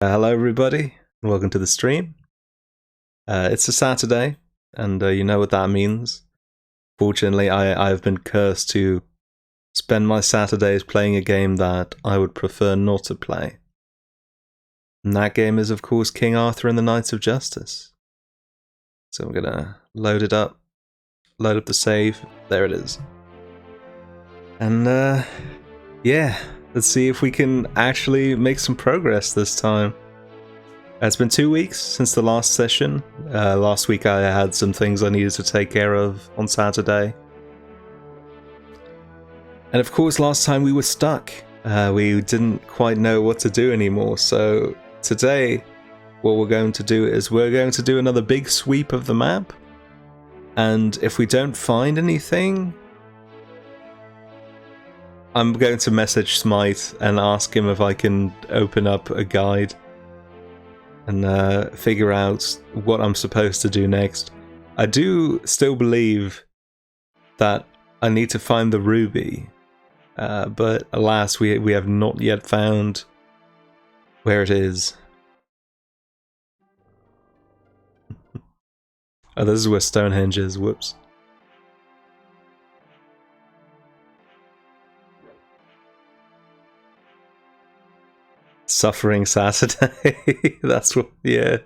Hello everybody, and welcome to the stream. It's a Saturday, and you know what that means. Fortunately, I've been cursed to spend my Saturdays playing a game that I would prefer not to play. And that game is, of course, King Arthur and the Knights of Justice. So I'm gonna load it up, load up the save. There it is. And yeah, let's see if we can actually make some progress this time. It's been 2 weeks since the last session. Last week I had some things I needed to take care of on Saturday. And of course last time we were stuck. We didn't quite know what to do anymore. So today what we're going to do is we're going to do another big sweep of the map. And if we don't find anything, I'm going to message Smite and ask him if I can open up a guide and figure out what I'm supposed to do next. I do still believe that I need to find the ruby, but alas, we have not yet found where it is. Oh, this is where Stonehenge is, whoops. Suffering Saturday. That's what it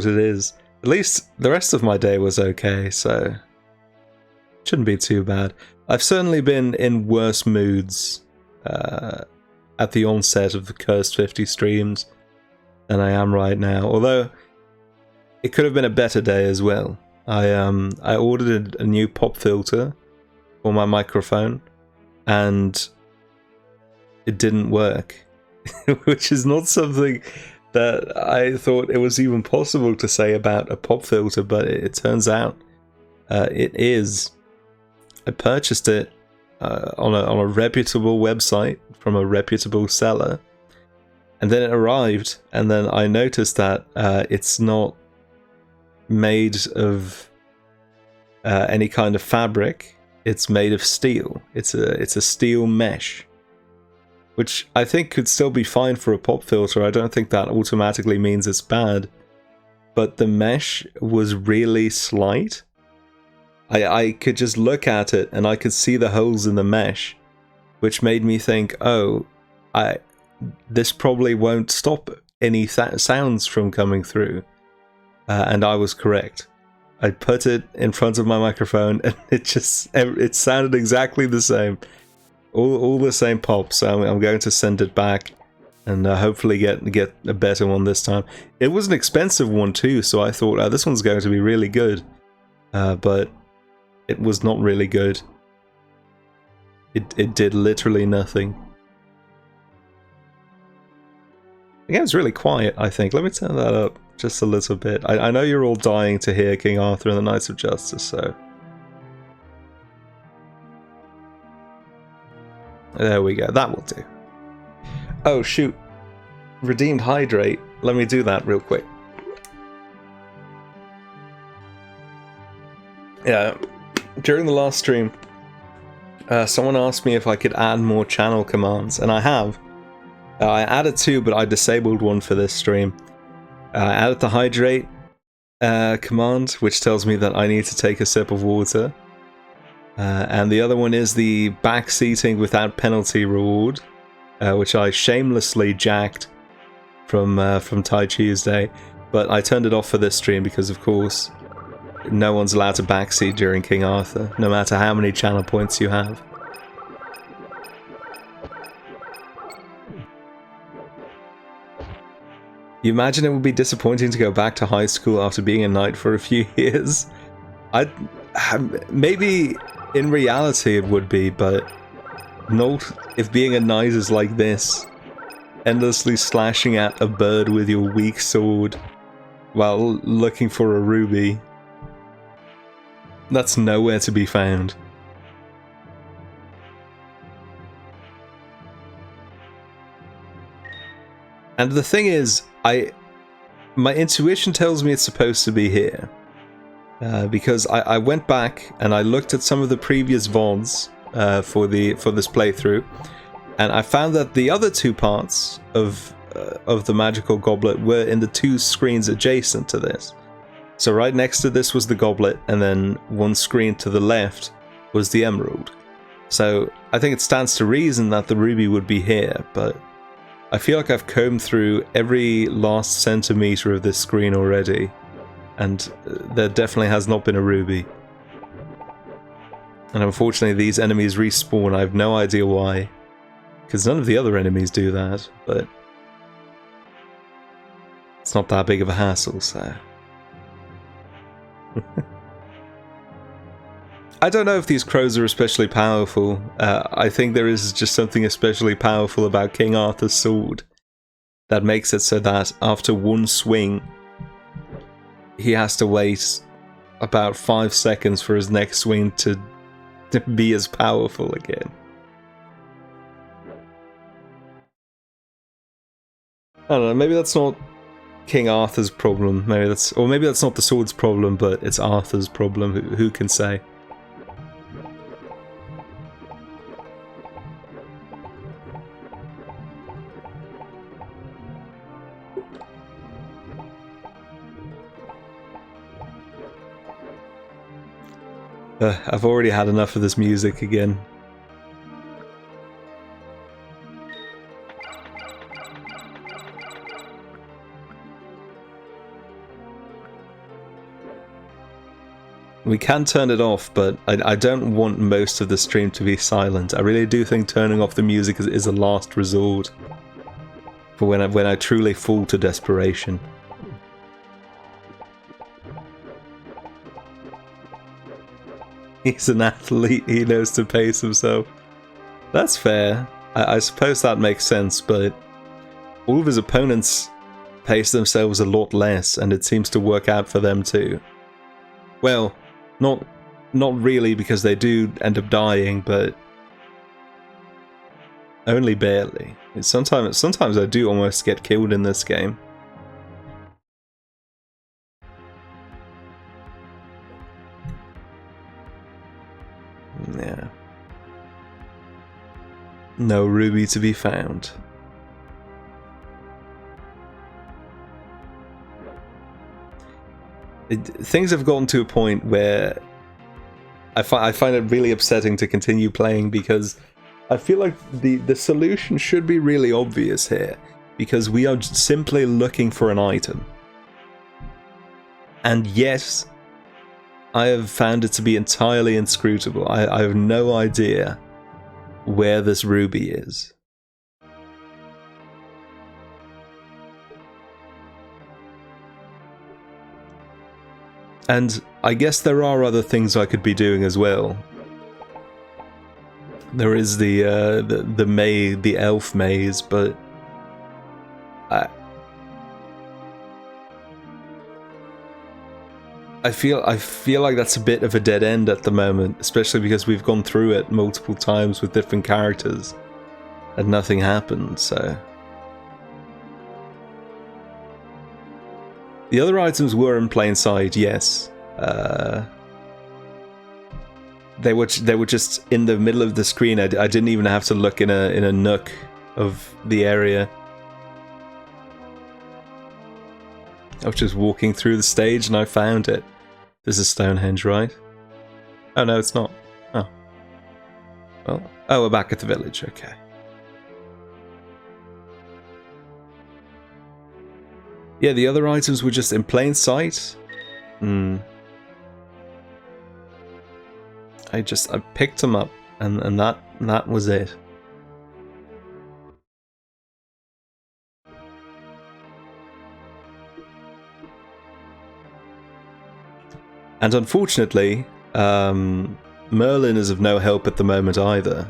is. At least the rest of my day was okay, so it shouldn't be too bad. I've certainly been in worse moods at the onset of the Cursed 50 streams than I am right now, although it could have been a better day as well. I ordered a new pop filter for my microphone and it didn't work. Which is not something that I thought it was even possible to say about a pop filter, but it turns out it is. I purchased it on a reputable website from a reputable seller, and then it arrived, and then I noticed that it's not made of any kind of fabric. It's made of steel. It's a steel mesh, which I think could still be fine for a pop filter. I don't think that automatically means it's bad. But the mesh was really slight. I could just look at it and I could see the holes in the mesh, which made me think, oh, this probably won't stop any sounds from coming through. And I was correct. I put it in front of my microphone and it sounded exactly the same. All the same pops, so I'm going to send it back and hopefully get a better one this time. It was an expensive one too, so I thought this one's going to be really good, but it was not really good. It did literally nothing. Again, it's really quiet, I think. Let me turn that up just a little bit. I know you're all dying to hear King Arthur and the Knights of Justice, so there we go, that will do. Oh shoot, redeemed hydrate. Let me do that real quick. Yeah, during the last stream, someone asked me if I could add more channel commands, and I have. I added 2, but I disabled one for this stream. I added the hydrate command, which tells me that I need to take a sip of water. And the other one is the backseating without penalty reward, which I shamelessly jacked from Tai Tuesday, but I turned it off for this stream because, of course, no one's allowed to backseat during King Arthur, no matter how many channel points you have. You imagine it would be disappointing to go back to high school after being a knight for a few years? Maybe in reality it would be, but not if being a knight is like this, endlessly slashing at a bird with your weak sword while looking for a ruby. That's nowhere to be found. And the thing is, my intuition tells me it's supposed to be here. Because I went back and I looked at some of the previous VODs for this playthrough, and I found that the other 2 parts of of the magical goblet were in the 2 screens adjacent to this. So right next to this was the goblet, and then 1 screen to the left was the emerald. So I think it stands to reason that the ruby would be here, but I feel like I've combed through every last centimeter of this screen already, and there definitely has not been a ruby. And unfortunately these enemies respawn. I have no idea why, because none of the other enemies do that, but it's not that big of a hassle, so... I don't know if these crows are especially powerful. I think there is just something especially powerful about King Arthur's sword that makes it so that after 1 swing, he has to wait about 5 seconds for his next swing to be as powerful again. I don't know, maybe that's not King Arthur's problem. Maybe that's not the sword's problem, but it's Arthur's problem. Who can say? I've already had enough of this music again. We can turn it off, but I don't want most of the stream to be silent. I really do think turning off the music is a last resort for when I truly fall to desperation. He's an athlete, he knows to pace himself. That's fair. I suppose that makes sense, but all of his opponents pace themselves a lot less, and it seems to work out for them too. Well, not really, because they do end up dying, but only barely. Sometimes I do almost get killed in this game. Yeah. No ruby to be found. Things have gotten to a point where I find it really upsetting to continue playing, because I feel like the solution should be really obvious here, because we are simply looking for an item. And yes, I have found it to be entirely inscrutable. I have no idea where this ruby is. And I guess there are other things I could be doing as well. There is the elf maze, but I feel like that's a bit of a dead end at the moment, especially because we've gone through it multiple times with different characters and nothing happened, so... The other items were in plain sight, yes. They were just in the middle of the screen. I didn't even have to look in a nook of the area. I was just walking through the stage and I found it. This is Stonehenge, right? Oh no, it's not. Oh. Well, oh, we're back at the village, okay. Yeah, the other items were just in plain sight. I picked them up, and that was it. And unfortunately, Merlin is of no help at the moment either.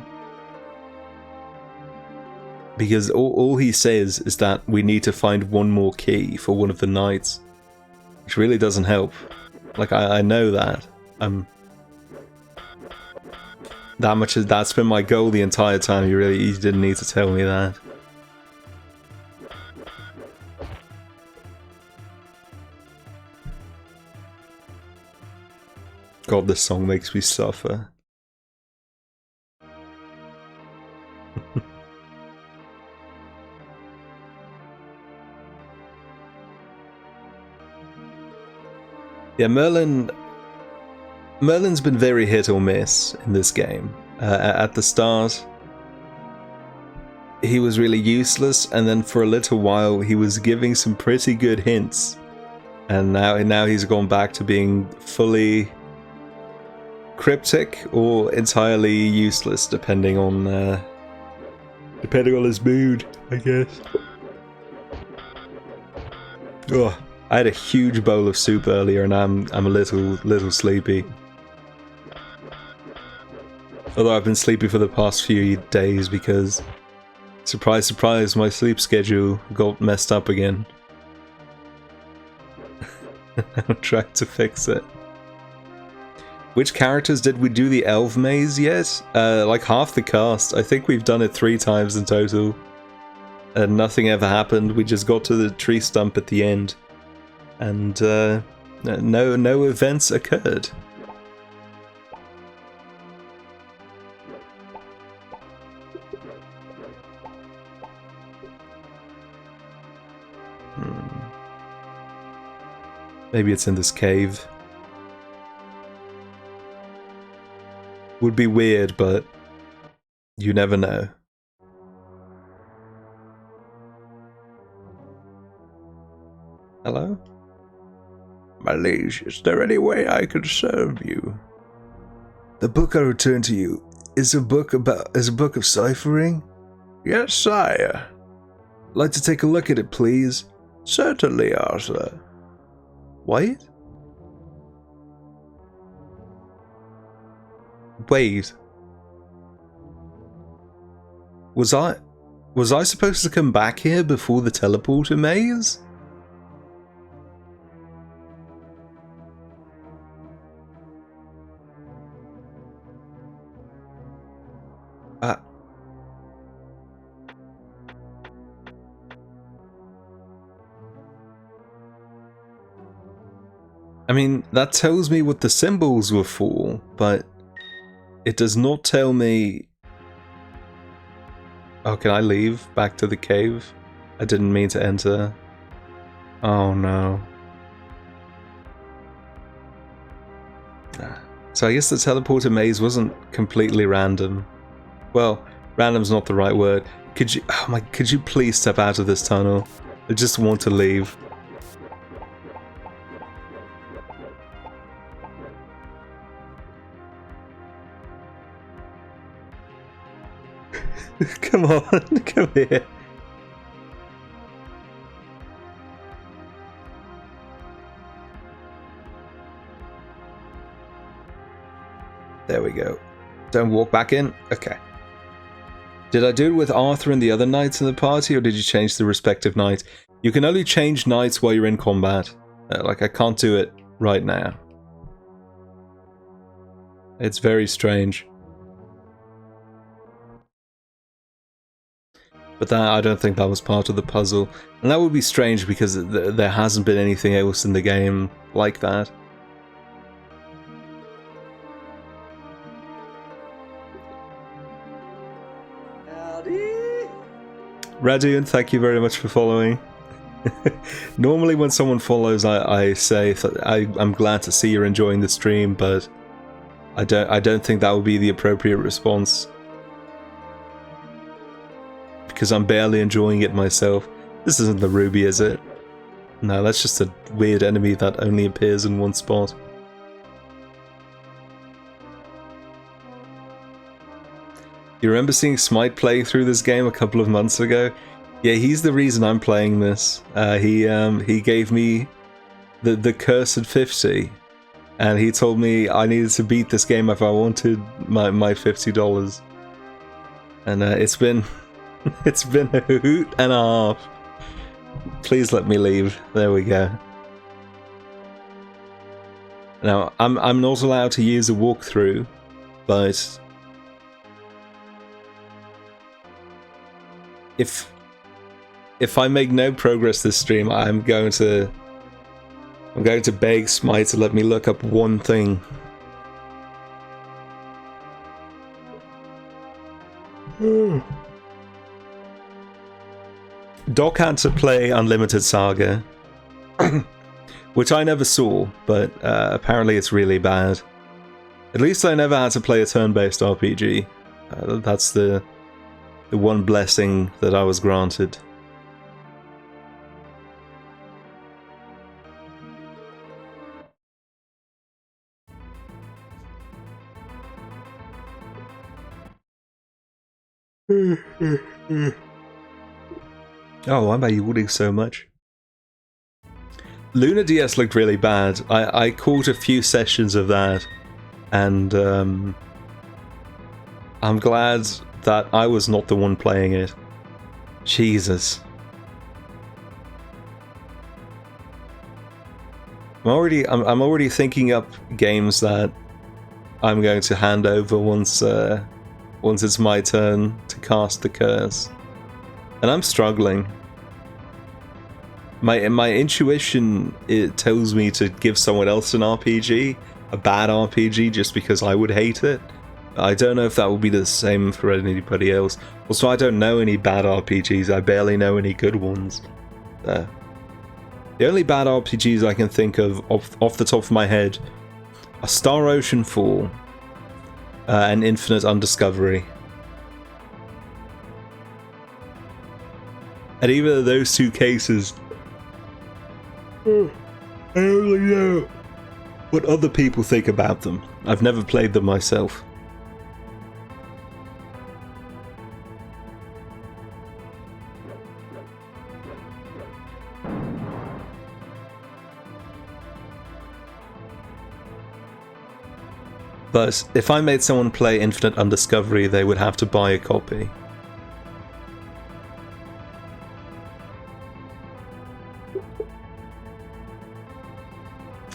Because all he says is that we need to find one more key for one of the knights. Which really doesn't help. Like, I know that. That's been my goal the entire time. You didn't need to tell me that. God, this song makes me suffer. Yeah, Merlin's been very hit or miss in this game. At the start, he was really useless, and then for a little while he was giving some pretty good hints. And now he's gone back to being fully cryptic or entirely useless, depending on his mood, I guess. Oh, I had a huge bowl of soup earlier, and I'm a little sleepy. Although I've been sleepy for the past few days because, surprise, surprise, my sleep schedule got messed up again. I'm trying to fix it. Which characters did we do the elf maze yet? Like half the cast. I think we've done it 3 times in total. And nothing ever happened. We just got to the tree stump at the end. And no events occurred. Maybe it's in this cave. Would be weird, but you never know. Hello? My liege, is there any way I can serve you? The book I returned to you is a book of ciphering? Yes, sire. I'd like to take a look at it, please. Certainly, Arthur. Wait? Wait. Was I supposed to come back here before the teleporter maze? I mean, that tells me what the symbols were for, but it does not tell me... Oh, can I leave back to the cave? I didn't mean to enter. Oh no. So I guess the teleporter maze wasn't completely random. Well, random's not the right word. Could you please step out of this tunnel? I just want to leave. Come on, come here. There we go. Don't walk back in? Okay. Did I do it with Arthur and the other knights in the party, or did you change the respective knights? You can only change knights while you're in combat. Like, I can't do it right now. It's very strange. But that, I don't think that was part of the puzzle. And that would be strange because there hasn't been anything else in the game like that. Howdy! Radun, thank you very much for following. Normally when someone follows, I say I'm glad to see you're enjoying the stream, but I don't think that would be the appropriate response. Because I'm barely enjoying it myself. This isn't the ruby, is it? No, that's just a weird enemy that only appears in one spot. You remember seeing Smite play through this game a couple of months ago? Yeah, he's the reason I'm playing this. He gave me the cursed 50, and he told me I needed to beat this game if I wanted my $50. And it's been it's been a hoot and a half. Please let me leave. There we go. Now I'm not allowed to use a walkthrough, but if I make no progress this stream, I'm going to beg Smite to let me look up one thing. Doc had to play Unlimited Saga, which I never saw, but apparently it's really bad. At least I never had to play a turn-based RPG. That's the one blessing that I was granted. Oh, why am I yawning so much? Luna DS looked really bad. I caught a few sessions of that, and I'm glad that I was not the one playing it. Jesus. I'm already thinking up games that I'm going to hand over once it's my turn to cast the curse. And I'm struggling. My intuition, it tells me to give someone else an RPG, a bad RPG, just because I would hate it. I don't know if that will be the same for anybody else. Also, I don't know any bad RPGs. I barely know any good ones. The only bad RPGs I can think of off the top of my head are Star Ocean 4 and Infinite Undiscovery. And either of those two cases, I only know what other people think about them. I've never played them myself. But if I made someone play Infinite Undiscovery, they would have to buy a copy.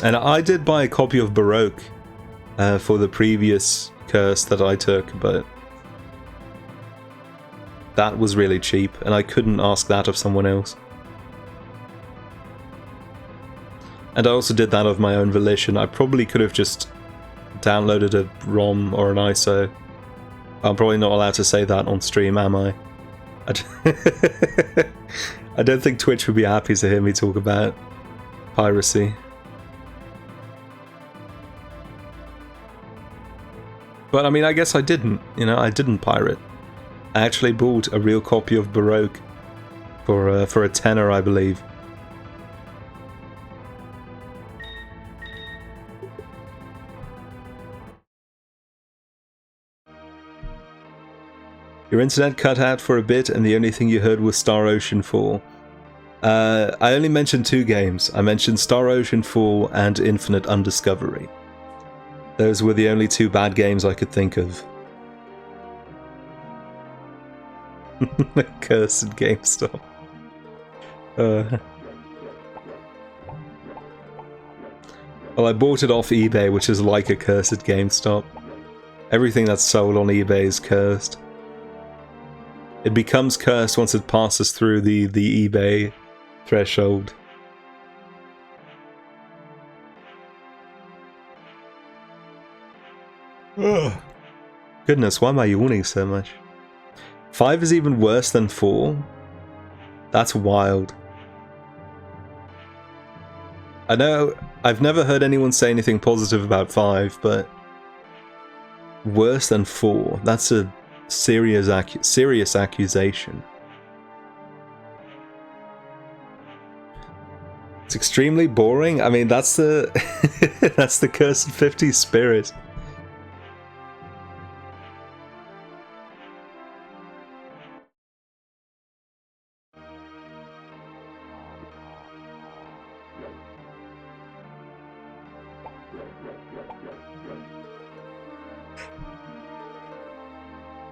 And I did buy a copy of Baroque for the previous curse that I took, but that was really cheap, and I couldn't ask that of someone else. And I also did that of my own volition. I probably could have just downloaded a ROM or an ISO. I'm probably not allowed to say that on stream, am I? I don't think Twitch would be happy to hear me talk about piracy. But I mean, I guess I didn't, I didn't pirate. I actually bought a real copy of Baroque for a tenner, I believe. Your internet cut out for a bit and the only thing you heard was Star Ocean 4. I only mentioned two games. I mentioned Star Ocean 4 and Infinite Undiscovery. Those were the only two bad games I could think of. Cursed GameStop. Well, I bought it off eBay, which is like a cursed GameStop. Everything that's sold on eBay is cursed. It becomes cursed once it passes through the eBay threshold. Ugh. Goodness, why am I yawning so much? 5 is even worse than 4? That's wild. I know, I've never heard anyone say anything positive about 5, but worse than 4? That's a serious accusation. It's extremely boring. I mean, that's the that's the Cursed 50 spirit.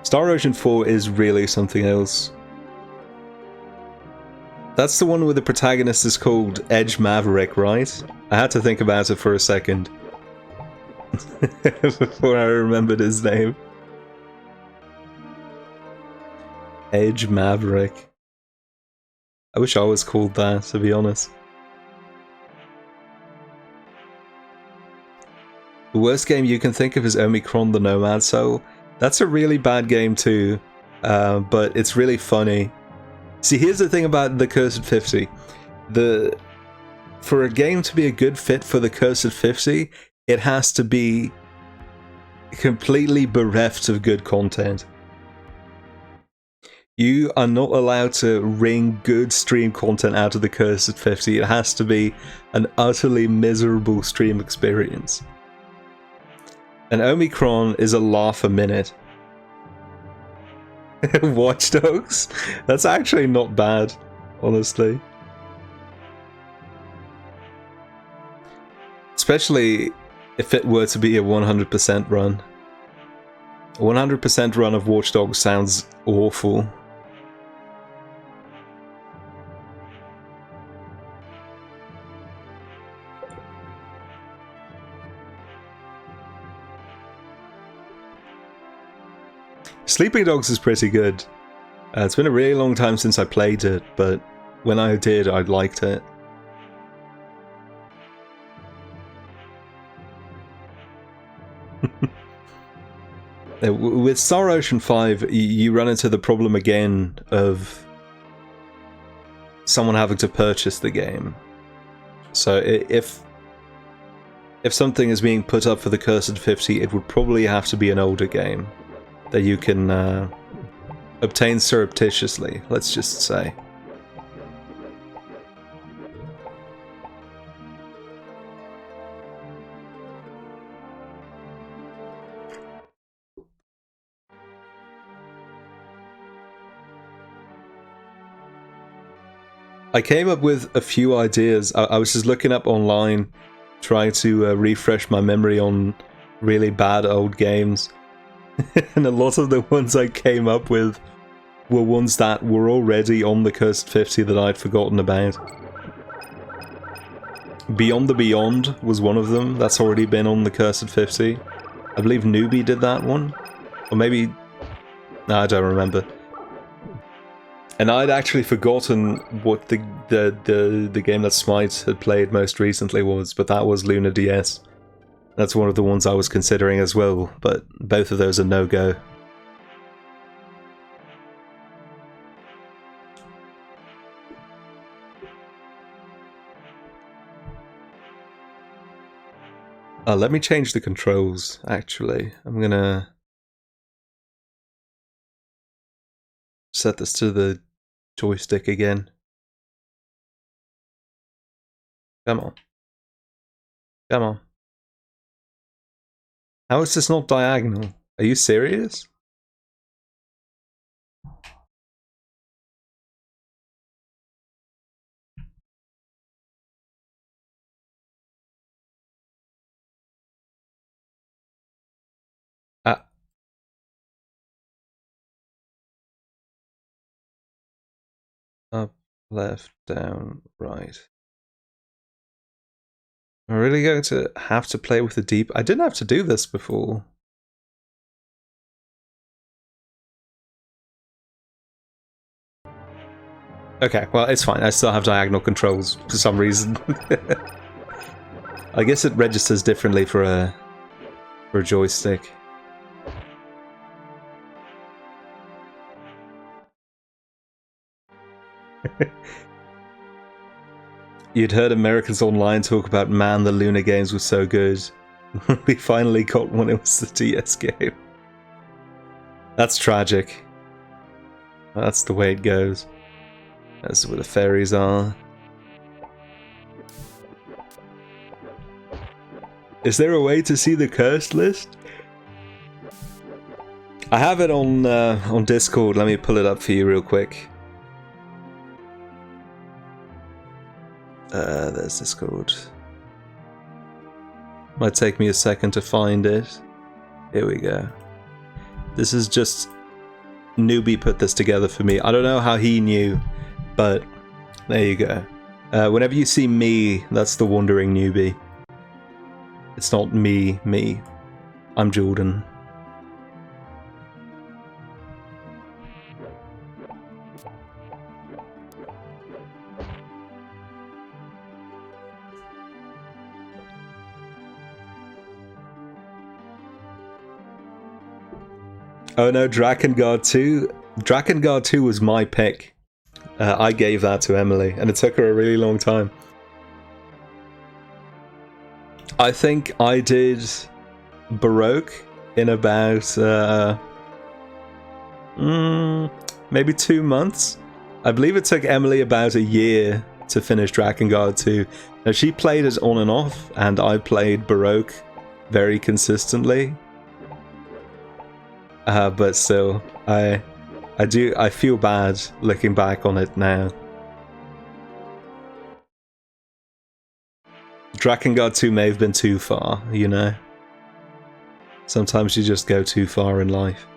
Star Ocean 4 is really something else. That's the one where the protagonist is called Edge Maverick, right? I had to think about it for a second before I remembered his name. Edge Maverick. I wish I was called that, to be honest. The worst game you can think of is Omicron the Nomad Soul. That's a really bad game too, but it's really funny. See, here's the thing about the Cursed 50. The for a game to be a good fit for the Cursed 50, it has to be completely bereft of good content. You are not allowed to wring good stream content out of the Cursed 50. It has to be an utterly miserable stream experience. And Omicron is a laugh a minute. Watch Dogs? That's actually not bad, honestly. Especially if it were to be a 100% run. A 100% run of Watch Dogs sounds awful. Sleeping Dogs is pretty good. It's been a really long time since I played it, but when I did, I liked it. With Star Ocean 5, you run into the problem again of someone having to purchase the game. So if something is being put up for the Cursed 50, it would probably have to be an older game that you can obtain surreptitiously, let's just say. I came up with a few ideas. I was just looking up online, trying to refresh my memory on really bad old games. And a lot of the ones I came up with were ones that were already on the Cursed 50 that I'd forgotten about. Beyond the Beyond was one of them. That's already been on the Cursed 50. I believe Newbie did that one. Or maybe... no, I don't remember. And I'd actually forgotten what the game that Smite had played most recently was, but that was Luna DS. That's one of the ones I was considering as well, but both of those are no-go. Let me change the controls, actually. I'm gonna set this to the joystick again. Come on. Come on. How is this not diagonal? Are you serious? Up, left, down, right. I'm really going to have to play with the deep... I didn't have to do this before. Okay, well, it's fine. I still have diagonal controls for some reason. I guess it registers differently for a joystick. You'd heard Americans Online talk about, man, the Luna games were so good. We finally got one, it was the DS game. That's tragic. That's the way it goes. That's where the fairies are. Is there a way to see the cursed list? I have it on Discord. Let me pull it up for you real quick. There's Discord. Might take me a second to find it. Here we go. This is just... Newbie put this together for me. I don't know how he knew, but there you go. Whenever you see me, that's the wandering newbie. It's not me. I'm Jordan. Oh no, Drakengard 2? Drakengard 2 was my pick. I gave that to Emily, and it took her a really long time. I think I did Baroque in about maybe 2 months. I believe it took Emily about a year to finish Drakengard 2. Now, she played it on and off, and I played Baroque very consistently. But still, I feel bad looking back on it now. Drakengard 2 may have been too far, you know? Sometimes you just go too far in life.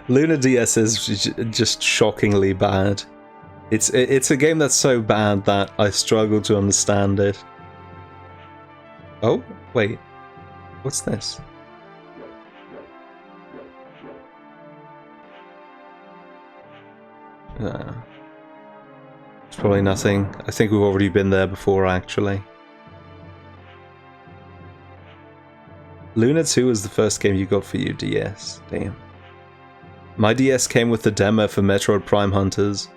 Luna DS is just shockingly bad. It's a game that's so bad that I struggle to understand it. Oh, wait. What's this? It's probably nothing. I think we've already been there before, actually. Luna 2 is the first game you got for your DS. Damn. My DS came with the demo for Metroid Prime Hunters.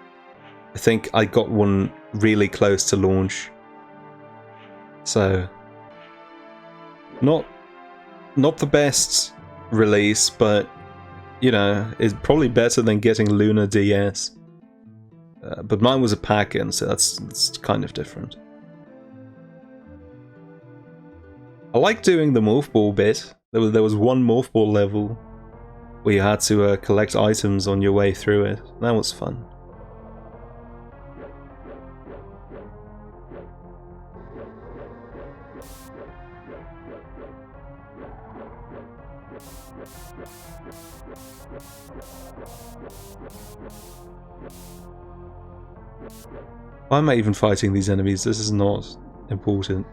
I think I got one really close to launch. So, not the best release, but, you know, it's probably better than getting Luna DS. But mine was a pack-in, so that's kind of different. I like doing the Morph Ball bit. There was one Morph Ball level where you had to collect items on your way through it. That was fun. Why am I even fighting these enemies? This is not important.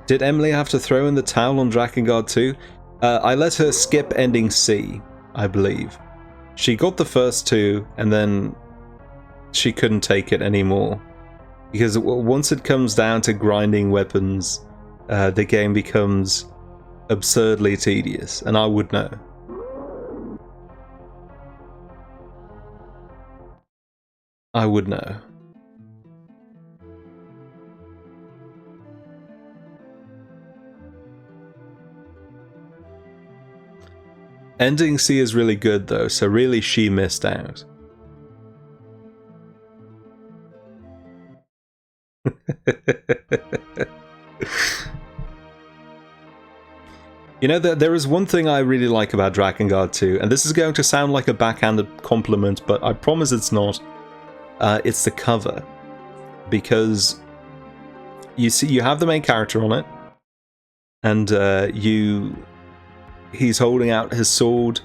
Did Emily have to throw in the towel on Drakengard 2? I let her skip ending C, I believe. She got the first two, and then she couldn't take it anymore. Because once it comes down to grinding weapons, the game becomes absurdly tedious, and I would know. I would know. Ending C is really good though, so really she missed out. You know, there is one thing I really like about Drakengard 2, and this is going to sound like a backhanded compliment, but I promise it's not. It's the cover. Because you see, you have the main character on it, and he's holding out his sword,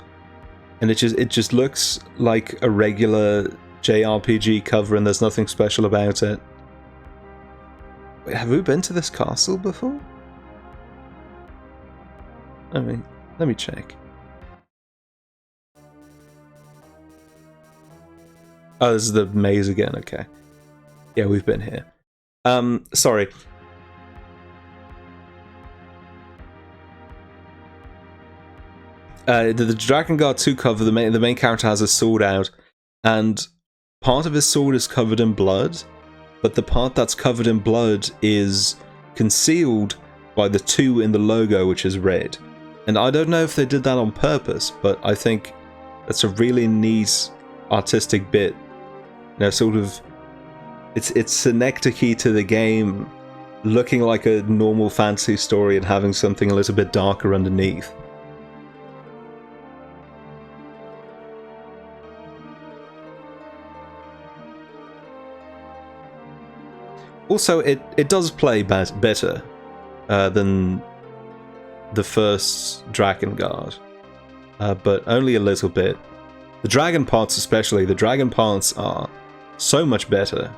and it just looks like a regular JRPG cover, and there's nothing special about it. Wait, have we been to this castle before? Let me check. Oh, this is the maze again. Okay, yeah, we've been here. Sorry. The Drakengard 2 cover, the main character has a sword out, and part of his sword is covered in blood, but the part that's covered in blood is concealed by the 2 in the logo, which is red. And I don't know if they did that on purpose, but I think that's a really neat artistic bit. You know, sort of, it's synecdoche to the game, looking like a normal fantasy story and having something a little bit darker underneath. Also, it does play better than the first Drakengard, but only a little bit. The dragon parts especially, the dragon parts are so much better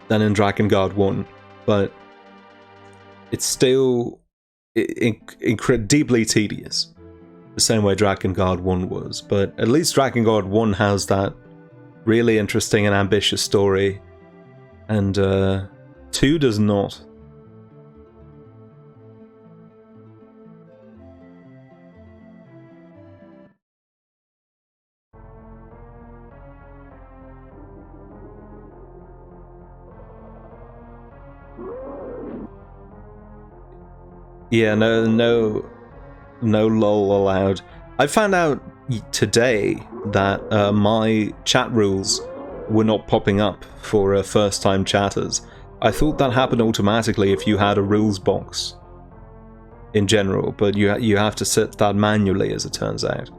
than in Drakengard 1, but it's still deeply tedious. the same way Drakengard 1 was, but at least Drakengard 1 has that really interesting and ambitious story, and 2 does not. Yeah, no lol allowed. I found out today that my chat rules were not popping up for first-time chatters. I thought that happened automatically if you had a rules box in general, but you have to set that manually, as it turns out.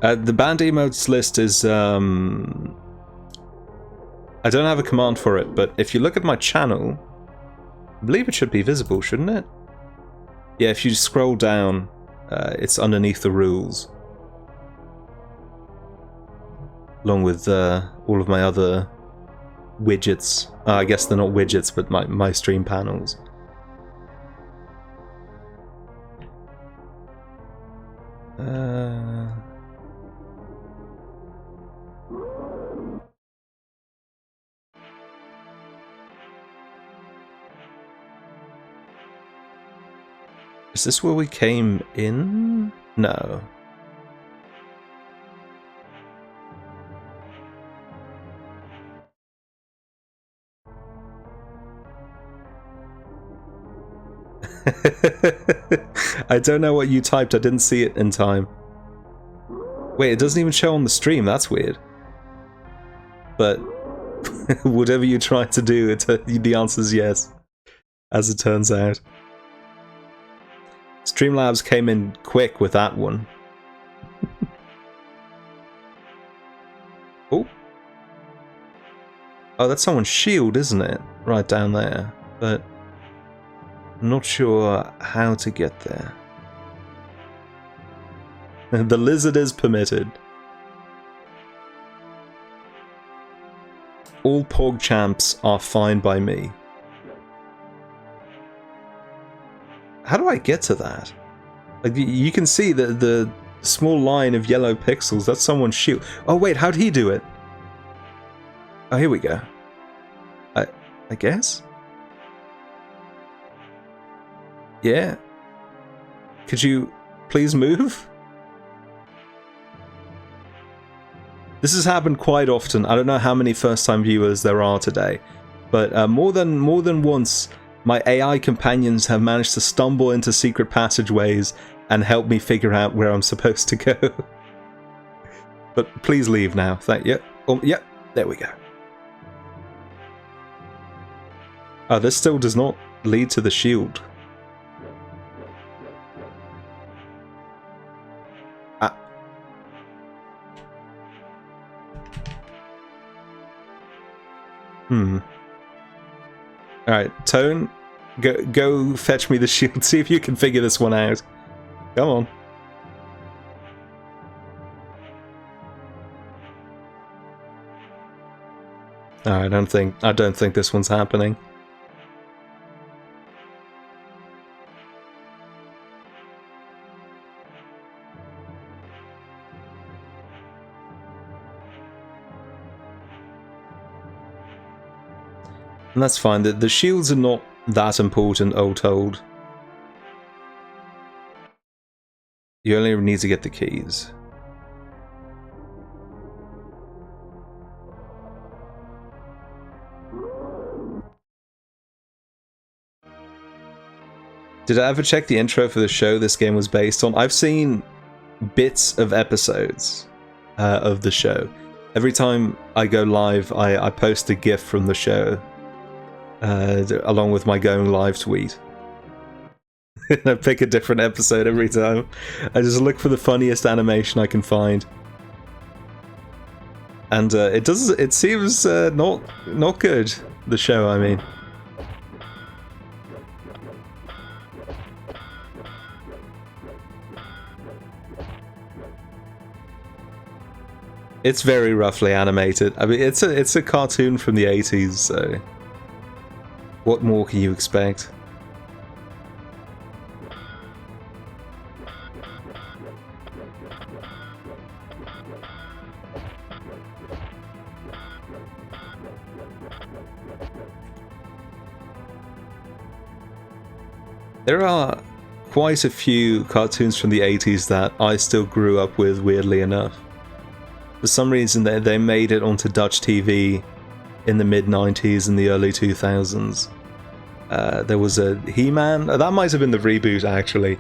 The banned emotes list is, I don't have a command for it, but if you look at my channel, I believe it should be visible, shouldn't it? Yeah, if you scroll down, it's underneath the rules. Along with all of my other widgets. I guess they're not widgets, but my stream panels. Is this where we came in? No. I don't know what you typed, I didn't see it in time. Wait, it doesn't even show on the stream, that's weird. But whatever you try to do, the answer is yes, as it turns out. Streamlabs came in quick with that one. Oh. Oh, that's someone's shield, isn't it? Right down there. But I'm not sure how to get there. The lizard is permitted. All PogChamps are fine by me. How do I get to that? Like, you can see the small line of yellow pixels. That's someone's shield. Oh wait, how'd he do it? Oh, here we go. I guess? Yeah. Could you please move? This has happened quite often. I don't know how many first-time viewers there are today, but more than once, my AI companions have managed to stumble into secret passageways and help me figure out where I'm supposed to go. But please leave now. Thank you. Oh, yep, there we go. Oh, this still does not lead to the shield. Ah. Alright, Tone, go fetch me the shield. See if you can figure this one out. Come on. Oh, I don't think this one's happening. And that's fine. The shields are not that important, all told. You only need to get the keys. Did I ever check the intro for the show this game was based on? I've seen bits of episodes of the show. Every time I go live, I post a GIF from the show. Along with my going live tweet. I pick a different episode every time. I just look for the funniest animation I can find. And it seems not good, the show, I mean. It's very roughly animated. I mean, it's a cartoon from the 80s, so what more can you expect? There are quite a few cartoons from the 80s that I still grew up with, weirdly enough. For some reason, they made it onto Dutch TV in the mid-90s and the early 2000s. There was a He-Man. That might have been the reboot, actually.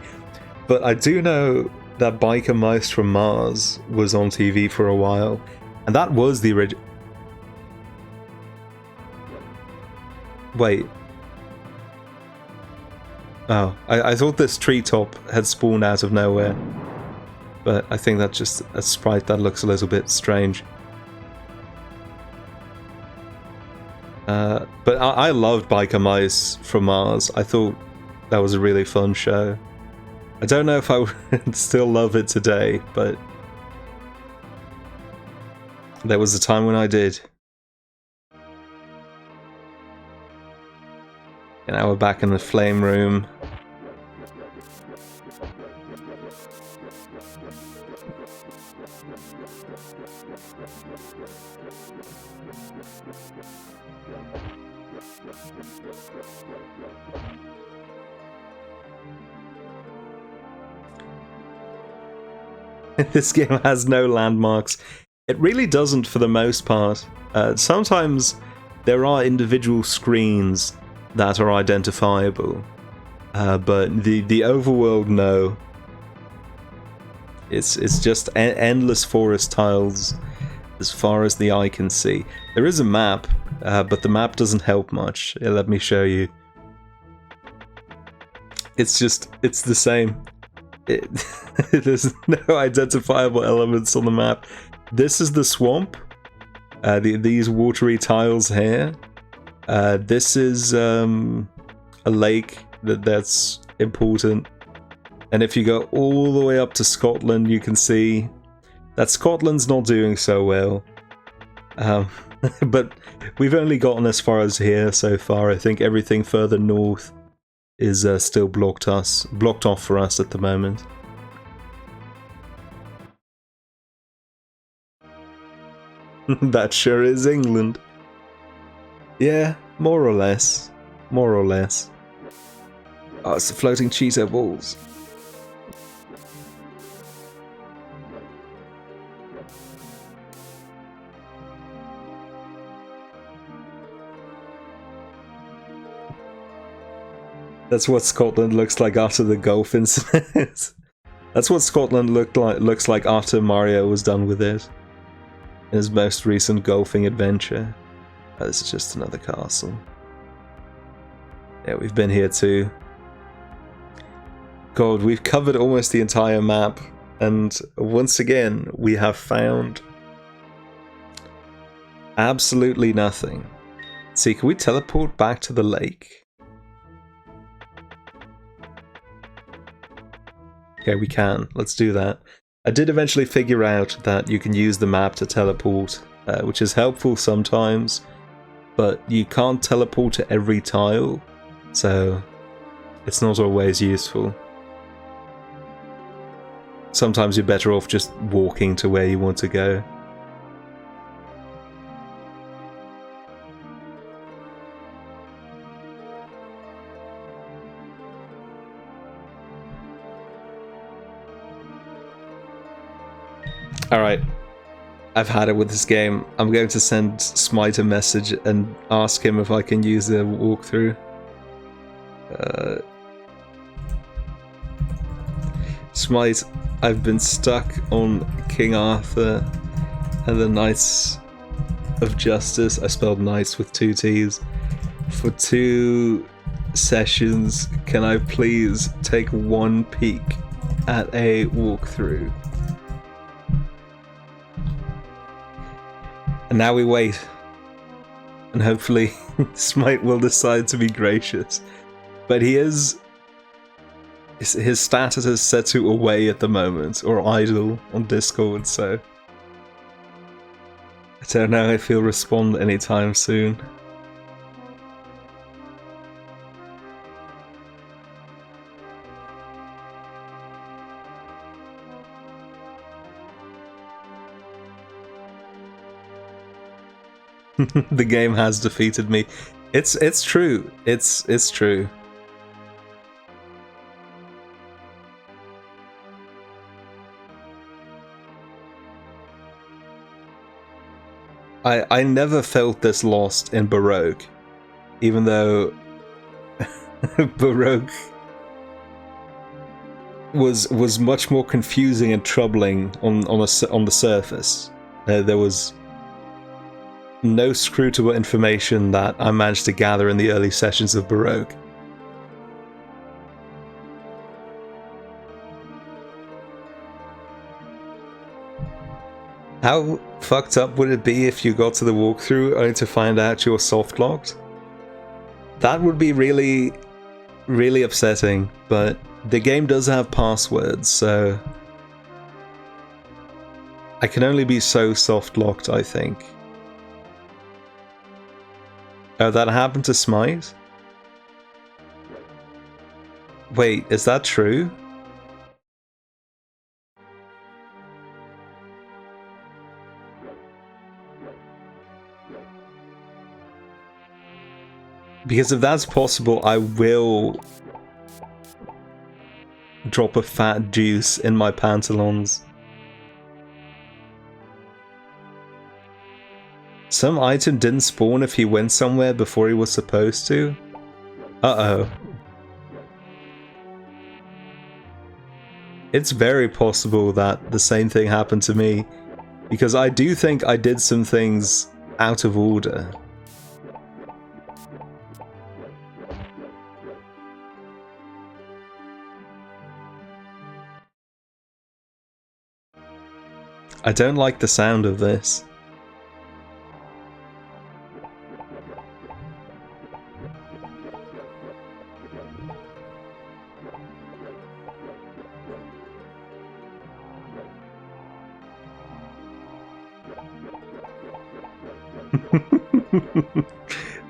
But I do know that Biker Mice from Mars was on TV for a while. And that was the original... Wait. Oh, I thought this treetop had spawned out of nowhere. But I think that's just a sprite that looks a little bit strange. But I loved Biker Mice from Mars. I thought that was a really fun show. I don't know if I would still love it today, but there was a time when I did. And now we're back in the flame room. This game has no landmarks. It really doesn't for the most part. Sometimes there are individual screens that are identifiable, but the overworld, no. It's just endless forest tiles as far as the eye can see. There is a map, but the map doesn't help much. Let me show you. It's the same. There's no identifiable elements on the map. This is the swamp. These watery tiles here. This is a lake that's important. And if you go all the way up to Scotland, you can see that Scotland's not doing so well. But we've only gotten as far as here so far. I think everything further north is still blocked off for us at the moment. That sure is England. Yeah, more or less. More or less. Oh, it's the floating Cheeto balls. That's what Scotland looks like after the golf incident. That's what Scotland looks like after Mario was done with it. In his most recent golfing adventure. Oh, this is just another castle. Yeah, we've been here too. God, we've covered almost the entire map, and once again, we have found absolutely nothing. See, can we teleport back to the lake? Okay, we can. Let's do that. I did eventually figure out that you can use the map to teleport, which is helpful sometimes, but you can't teleport to every tile, so it's not always useful. Sometimes you're better off just walking to where you want to go. Alright, I've had it with this game. I'm going to send Smite a message and ask him if I can use the walkthrough. Smite, I've been stuck on King Arthur and the Knights of Justice. I spelled Knights with 2 T's. For 2 sessions, can I please take 1 peek at a walkthrough? And now we wait. And hopefully Smite will decide to be gracious. But he is... his status is set to away at the moment, or idle on Discord, so... I don't know if he'll respond anytime soon. The game has defeated me. It's true. It's true. I never felt this lost in Baroque, even though Baroque was much more confusing and troubling on the surface. There was no scrutable information that I managed to gather in the early sessions of Baroque. How fucked up would it be if you got to the walkthrough only to find out you were soft-locked? That would be really, really upsetting, but the game does have passwords, so I can only be so soft-locked, I think. Oh, that happened to Smite? Wait, is that true? Because if that's possible, I will drop a fat juice in my pantaloons. Some item didn't spawn if he went somewhere before he was supposed to? Uh-oh. It's very possible that the same thing happened to me, because I do think I did some things out of order. I don't like the sound of this.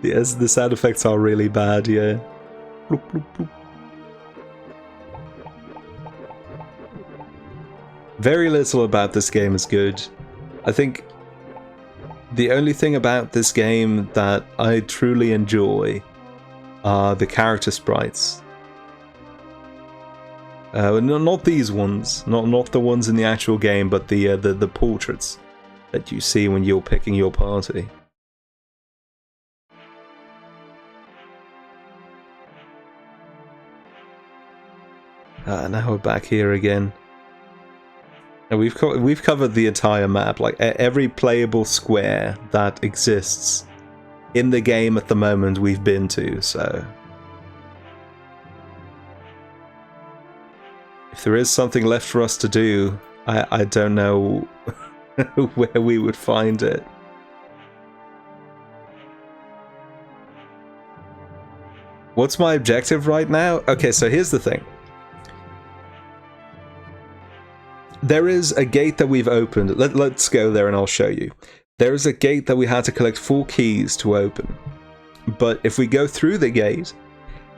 Yes, the sound effects are really bad, yeah. Bloop, bloop, bloop. Very little about this game is good. I think the only thing about this game that I truly enjoy are the character sprites. Not these ones, not the ones in the actual game, but the portraits that you see when you're picking your party. Now we're back here again. And we've covered the entire map, like every playable square that exists in the game at the moment we've been to, so if there is something left for us to do, I don't know where we would find it. What's my objective right now? Okay, so here's the thing. There is a gate that we've opened. Let's go there and I'll show you. There is a gate that we had to collect 4 keys to open. But if we go through the gate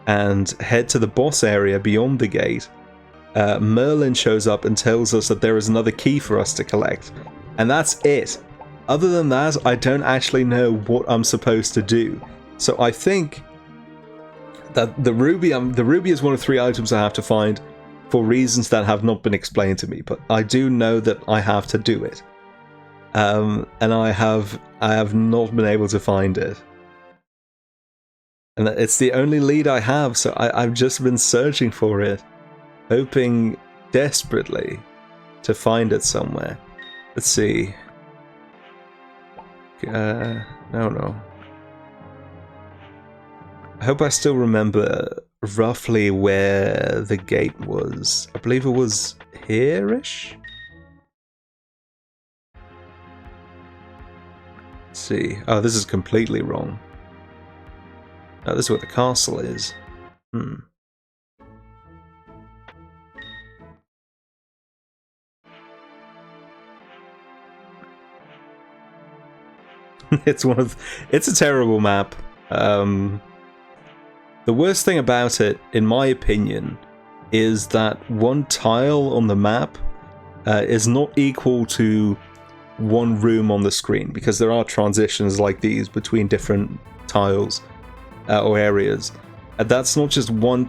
and head to the boss area beyond the gate, Merlin shows up and tells us that there is another key for us to collect. And that's it. Other than that, I don't actually know what I'm supposed to do. So I think that the ruby is one of 3 items I have to find for reasons that have not been explained to me, but I do know that I have to do it. And I have not been able to find it. And it's the only lead I have, so I've just been searching for it, hoping desperately to find it somewhere. Let's see. No. I hope I still remember roughly where the gate was. I believe it was here-ish? Let's see. Oh, this is completely wrong. Oh, this is where the castle is. It's a terrible map. The worst thing about it, in my opinion, is that one tile on the map is not equal to one room on the screen, because there are transitions like these between different tiles or areas. And that's not just one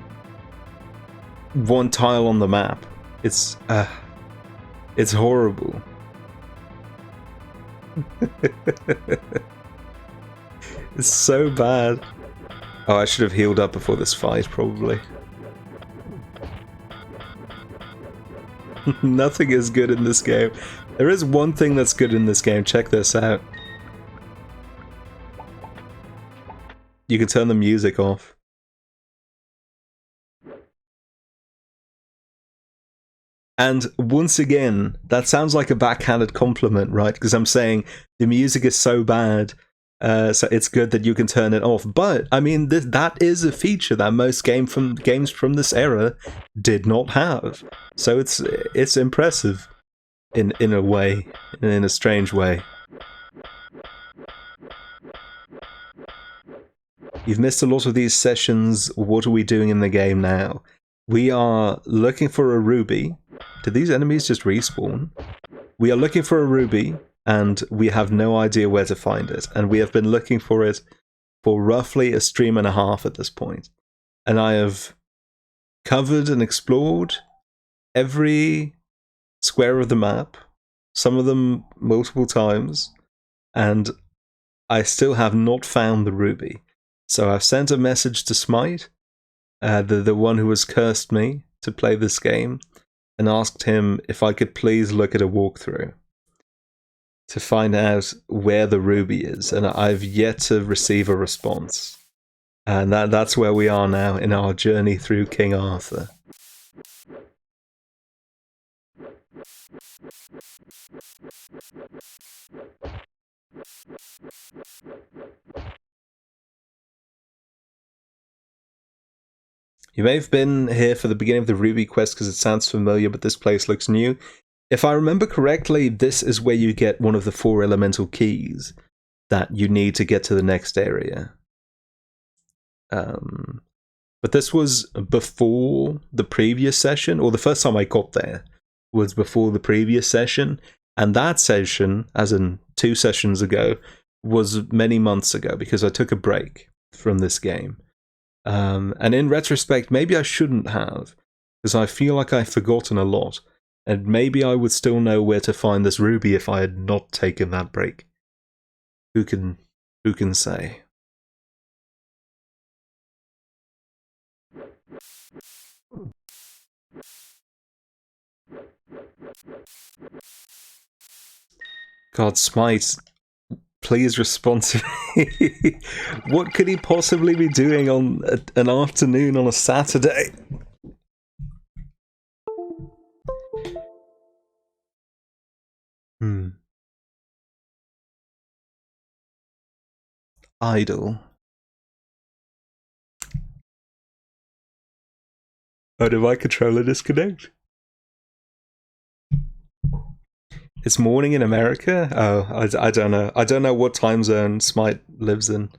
tile on the map. It's horrible. It's so bad. Oh, I should have healed up before this fight, probably. Nothing is good in this game. There is one thing that's good in this game. Check this out. You can turn the music off. And once again, that sounds like a backhanded compliment, right? Because I'm saying the music is so bad, so it's good that you can turn it off. But I mean, that is a feature that most games from this era did not have. So it's impressive, in a way, in a strange way. You've missed a lot of these sessions. What are we doing in the game now? We are looking for a ruby. Did these enemies just respawn? We are looking for a ruby, and we have no idea where to find it. And we have been looking for it for roughly a stream and a half at this point. And I have covered and explored every square of the map, some of them multiple times, and I still have not found the ruby. So I've sent a message to Smite, the one who has cursed me to play this game, and asked him if I could please look at a walkthrough to find out where the ruby is, and I've yet to receive a response. And that's where we are now in our journey through King Arthur. You may have been here for the beginning of the Ruby quest because it sounds familiar, but this place looks new. If I remember correctly, this is where you get one of the 4 elemental keys that you need to get to the next area. But this was before the previous session, or the first time I got there was before the previous session, and that session, as in 2 sessions ago, was many months ago because I took a break from this game. And in retrospect, maybe I shouldn't have, because I feel like I've forgotten a lot, and maybe I would still know where to find this ruby if I had not taken that break. Who can say? God, Smite, please respond to me. What could he possibly be doing on an afternoon on a Saturday? Idle. Oh, did my controller disconnect? It's morning in America? Oh, I don't know. I don't know what time zone Smite lives in.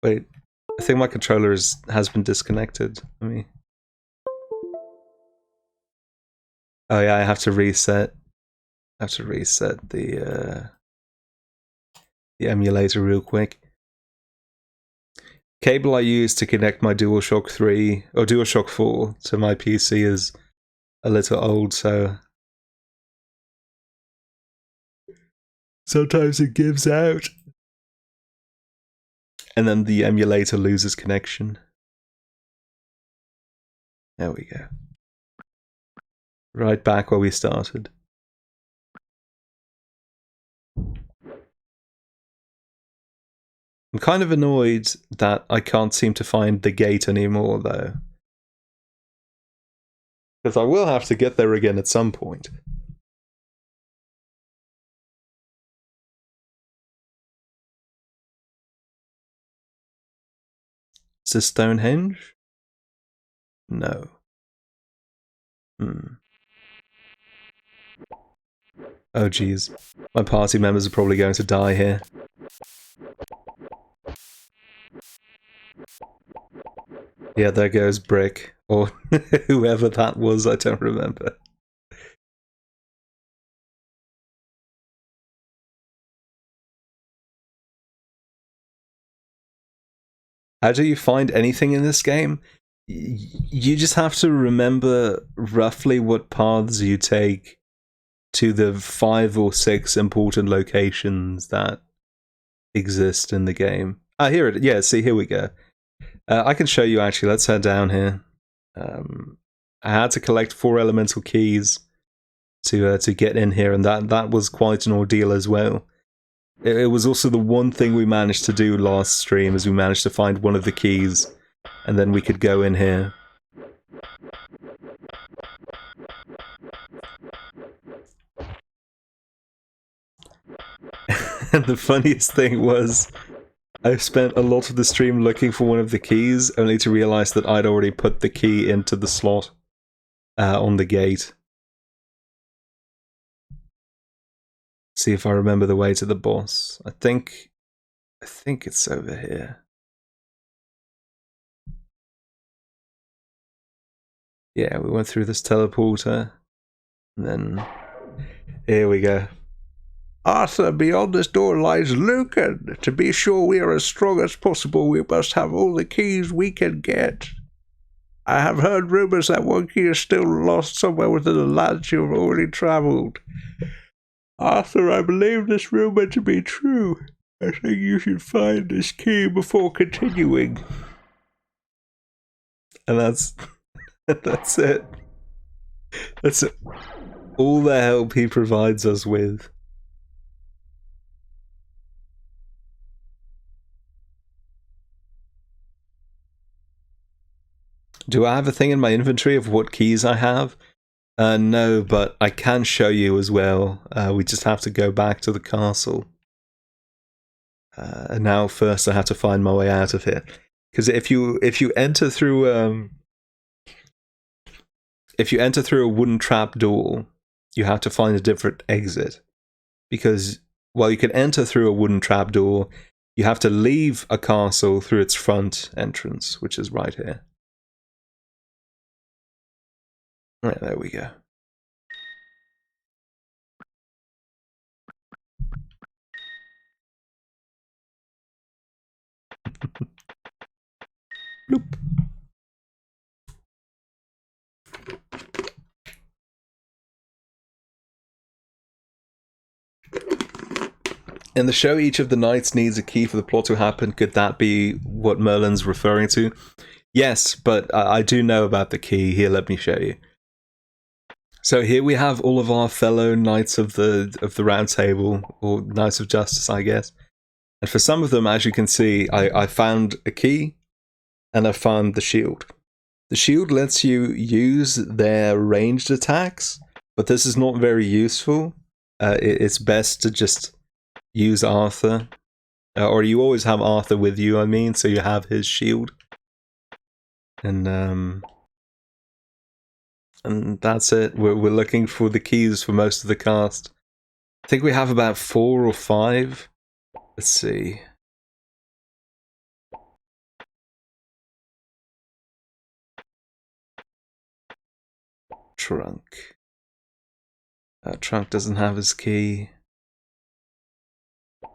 Wait, I think my controller has been disconnected. Let me... Oh yeah, I have to reset. I have to reset the emulator real quick. Cable I use to connect my DualShock 3 or DualShock 4 to my PC is a little old, so sometimes it gives out. And then the emulator loses connection. There we go. Right back where we started. I'm kind of annoyed that I can't seem to find the gate anymore, though. Because I will have to get there again at some point. Is this Stonehenge? No. Oh geez. My party members are probably going to die here. Yeah, there goes Brick. Or whoever that was, I don't remember. How do you find anything in this game? You just have to remember roughly what paths you take to the 5 or 6 important locations that exist in the game. Ah, here it. Yeah, see, here we go. I can show you actually. Let's head down here. I had to collect 4 elemental keys to get in here, and that was quite an ordeal as well. It was also the one thing we managed to do last stream, is we managed to find one of the keys, and then we could go in here. And the funniest thing was, I spent a lot of the stream looking for one of the keys, only to realize that I'd already put the key into the slot on the gate. See if I remember the way to the boss. I think it's over here. Yeah, we went through this teleporter, and then here we go. Arthur, beyond this door lies Lucan. To be sure we are as strong as possible, we must have all the keys we can get. I have heard rumors that one key is still lost somewhere within the lands you have already traveled. Arthur, I believe this rumor to be true. I think you should find this key before continuing. And that's that's it. That's it. All the help he provides us with. Do I have a thing in my inventory of what keys I have? No, but I can show you as well. We just have to go back to the castle. And now first I have to find my way out of here. Because if you enter through a wooden trap door, you have to find a different exit. Because while you can enter through a wooden trap door, you have to leave a castle through its front entrance, which is right here. Right, there we go. Bloop. In the show, each of the knights needs a key for the plot to happen. Could that be what Merlin's referring to? Yes, but I do know about the key. Here, let me show you. So here we have all of our fellow knights of the Round Table, or Knights of Justice, I guess. And for some of them, as you can see, I found a key, and I found the shield. The shield lets you use their ranged attacks, but this is not very useful. It's best to just use Arthur. Or you always have Arthur with you, I mean, so you have his shield. And that's it. We're looking for the keys for most of the cast. I think we have about 4 or 5. Let's see. Trunk. Trunk doesn't have his key.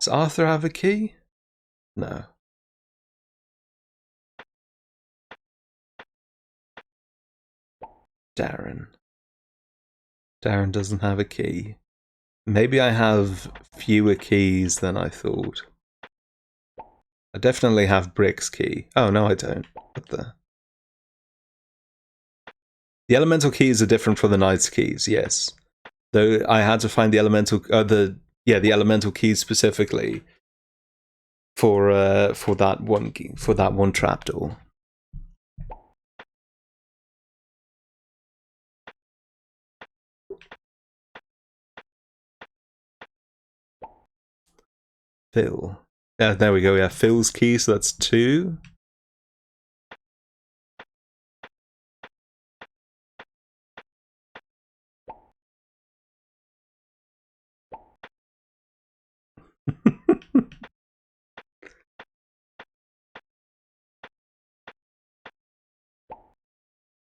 Does Arthur have a key? No. Darren. Darren doesn't have a key. Maybe I have fewer keys than I thought. I definitely have Brick's key. Oh, no, I don't. What the? The elemental keys are different from the knight's keys, yes. Though I had to find the elemental, the elemental keys specifically for that one key, for that one trapdoor. Phil. Yeah, there we go. Yeah, Phil's key, so that's 2.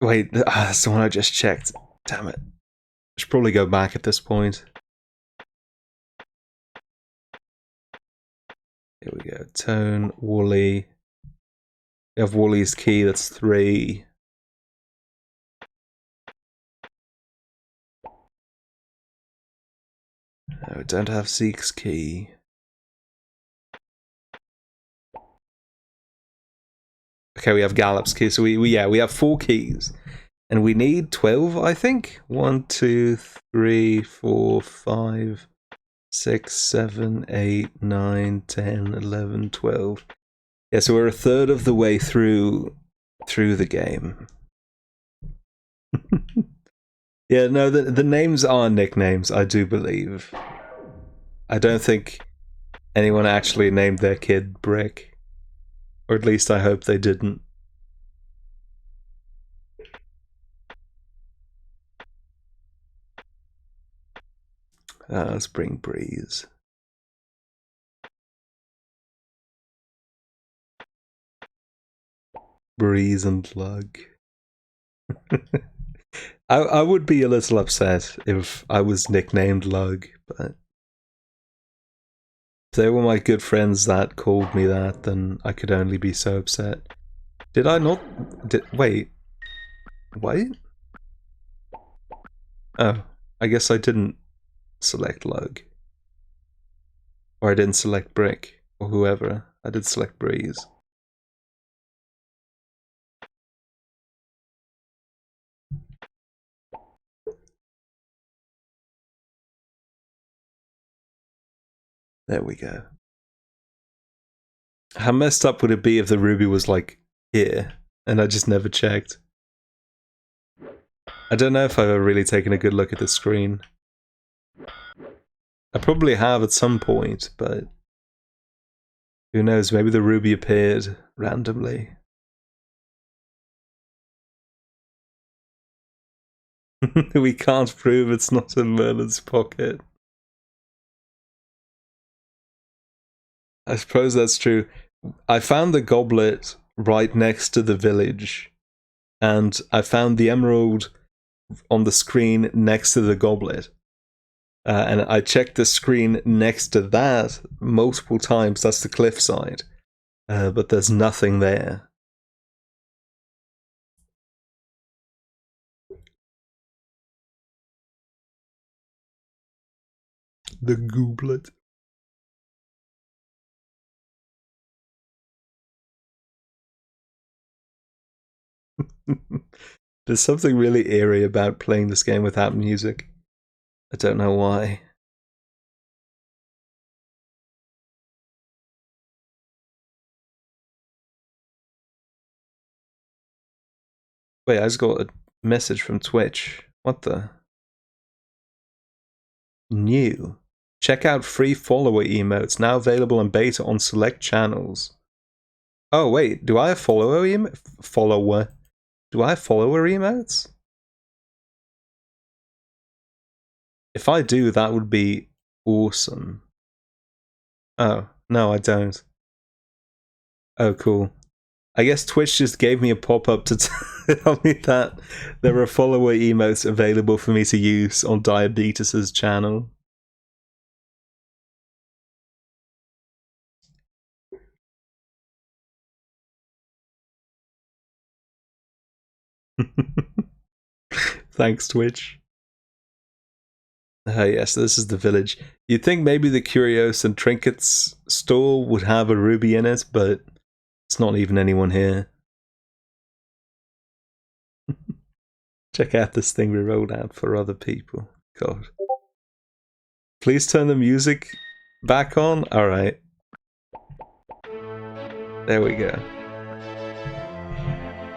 Wait, that's the one I just checked. Damn it. I should probably go back at this point. Here we go. Tone, Wooly. We have Wooly's key, that's 3. No, we don't have Zeke's key. Okay, we have Gallop's key, so we have 4 keys. And we need 12, I think? 1, 2, 3, 4, 5, 6, 7, 8, 9, 10, 11, 12. Yeah, so we're a third of the way through the game. Yeah, no, the names are nicknames, I do believe. I don't think anyone actually named their kid Brick. Or at least I hope they didn't. Let's bring Breeze. Breeze and Lug. I would be a little upset if I was nicknamed Lug, but if they were my good friends that called me that, then I could only be so upset. Did I not? Wait. Wait? Oh, I guess I didn't select Lug. Or I didn't select Brick, or whoever. I did select Breeze. There we go. How messed up would it be if the ruby was like here, and I just never checked? I don't know if I've ever really taken a good look at the screen. I probably have at some point, but who knows, maybe the ruby appeared randomly. We can't prove it's not in Merlin's pocket. I suppose that's true. I found the goblet right next to the village, and I found the emerald on the screen next to the goblet. And I checked the screen next to that multiple times, that's the cliffside, but there's nothing there. The goblet. There's something really eerie about playing this game without music. I don't know why. Wait, I just got a message from Twitch. What the? New. Check out free follower emotes, now available in beta on select channels. Oh wait, do I have follower? Do I have follower emotes? If I do, that would be awesome. Oh, no, I don't. Oh, cool. I guess Twitch just gave me a pop-up to tell me that there are follower emotes available for me to use on Diabetes' channel. Thanks, Twitch. Yes, this is the village. You'd think maybe the Curios and Trinkets store would have a ruby in it, but it's not even anyone here. Check out this thing we rolled out for other people. God. Please turn the music back on. Alright. There we go.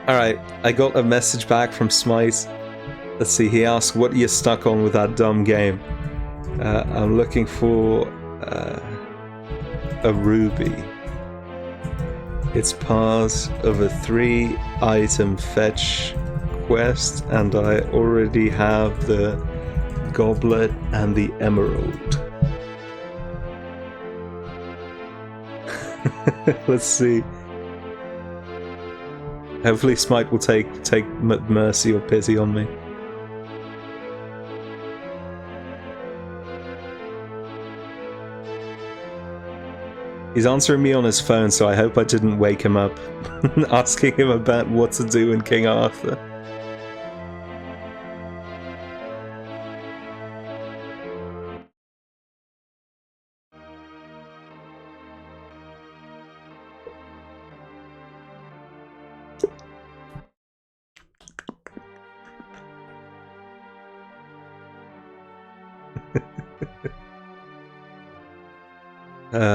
Alright, I got a message back from Smite. Let's see, he asked, what are you stuck on with that dumb game? I'm looking for a ruby. It's part of a 3-item fetch quest, and I already have the goblet and the emerald. Let's see. Hopefully Smite will take mercy or pity on me. He's answering me on his phone, so I hope I didn't wake him up asking him about what to do in King Arthur.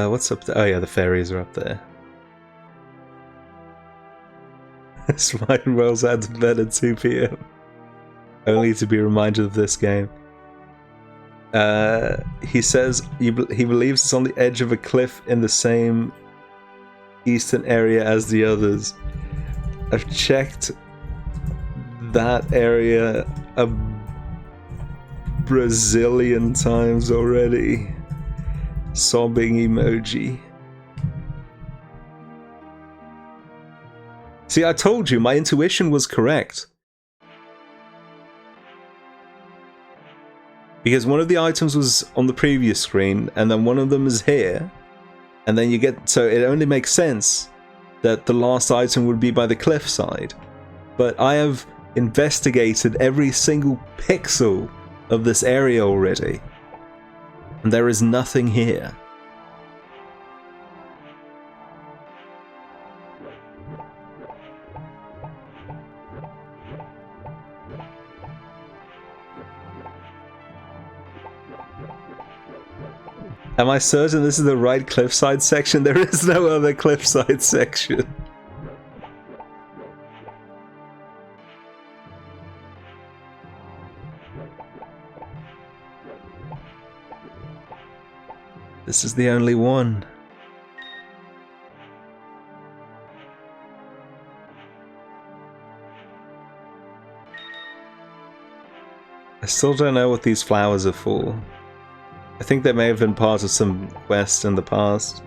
What's up there? Oh yeah, the fairies are up there. Smite rolls out of bed at 2 PM. Only to be reminded of this game. He says he believes it's on the edge of a cliff in the same eastern area as the others. I've checked that area a Brazilian times already. Sobbing emoji. See, I told you, my intuition was correct. Because one of the items was on the previous screen, and then one of them is here. And then you get... So it only makes sense that the last item would be by the cliffside. But I have investigated every single pixel of this area already. And there is nothing here. Am I certain this is the right cliffside section? There is no other cliffside section. This is the only one. I still don't know what these flowers are for. I think they may have been part of some quest in the past.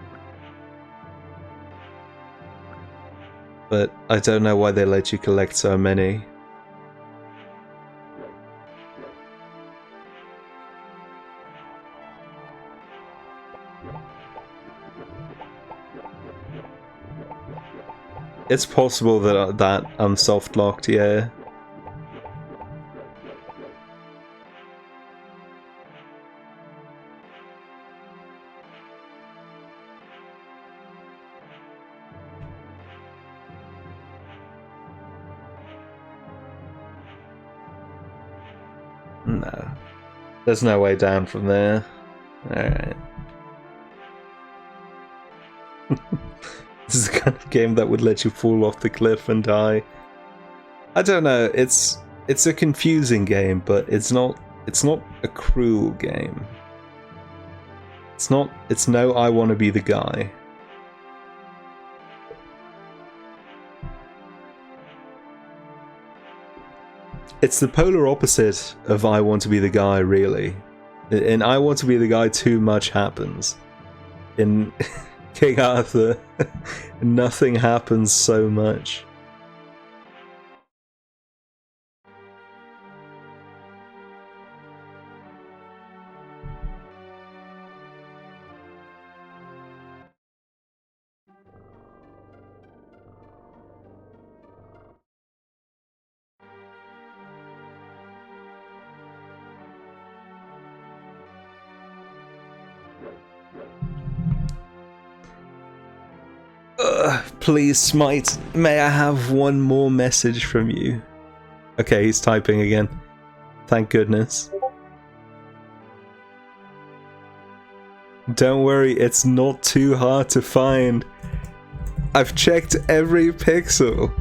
But I don't know why they let you collect so many. It's possible that I'm soft locked, yeah. No. There's no way down from there. Alright. This is the kind of game that would let you fall off the cliff and die. I don't know, it's a confusing game, but it's not a cruel game. It's no I want to be the guy. It's the polar opposite of I want to be the guy, really. In I want to be the guy, too much happens. In King Arthur, nothing happens so much. Please, Smite, may I have one more message from you? Okay, he's typing again. Thank goodness. Don't worry, it's not too hard to find. I've checked every pixel.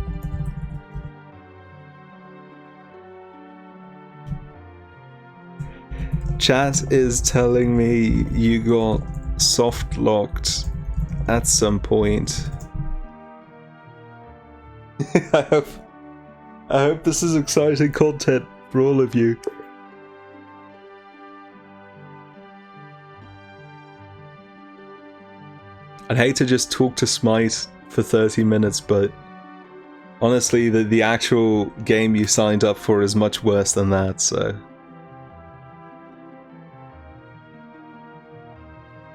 Chat is telling me you got soft locked at some point. I hope this is exciting content for all of you. I'd hate to just talk to Smite for 30 minutes, but honestly, the actual game you signed up for is much worse than that, so...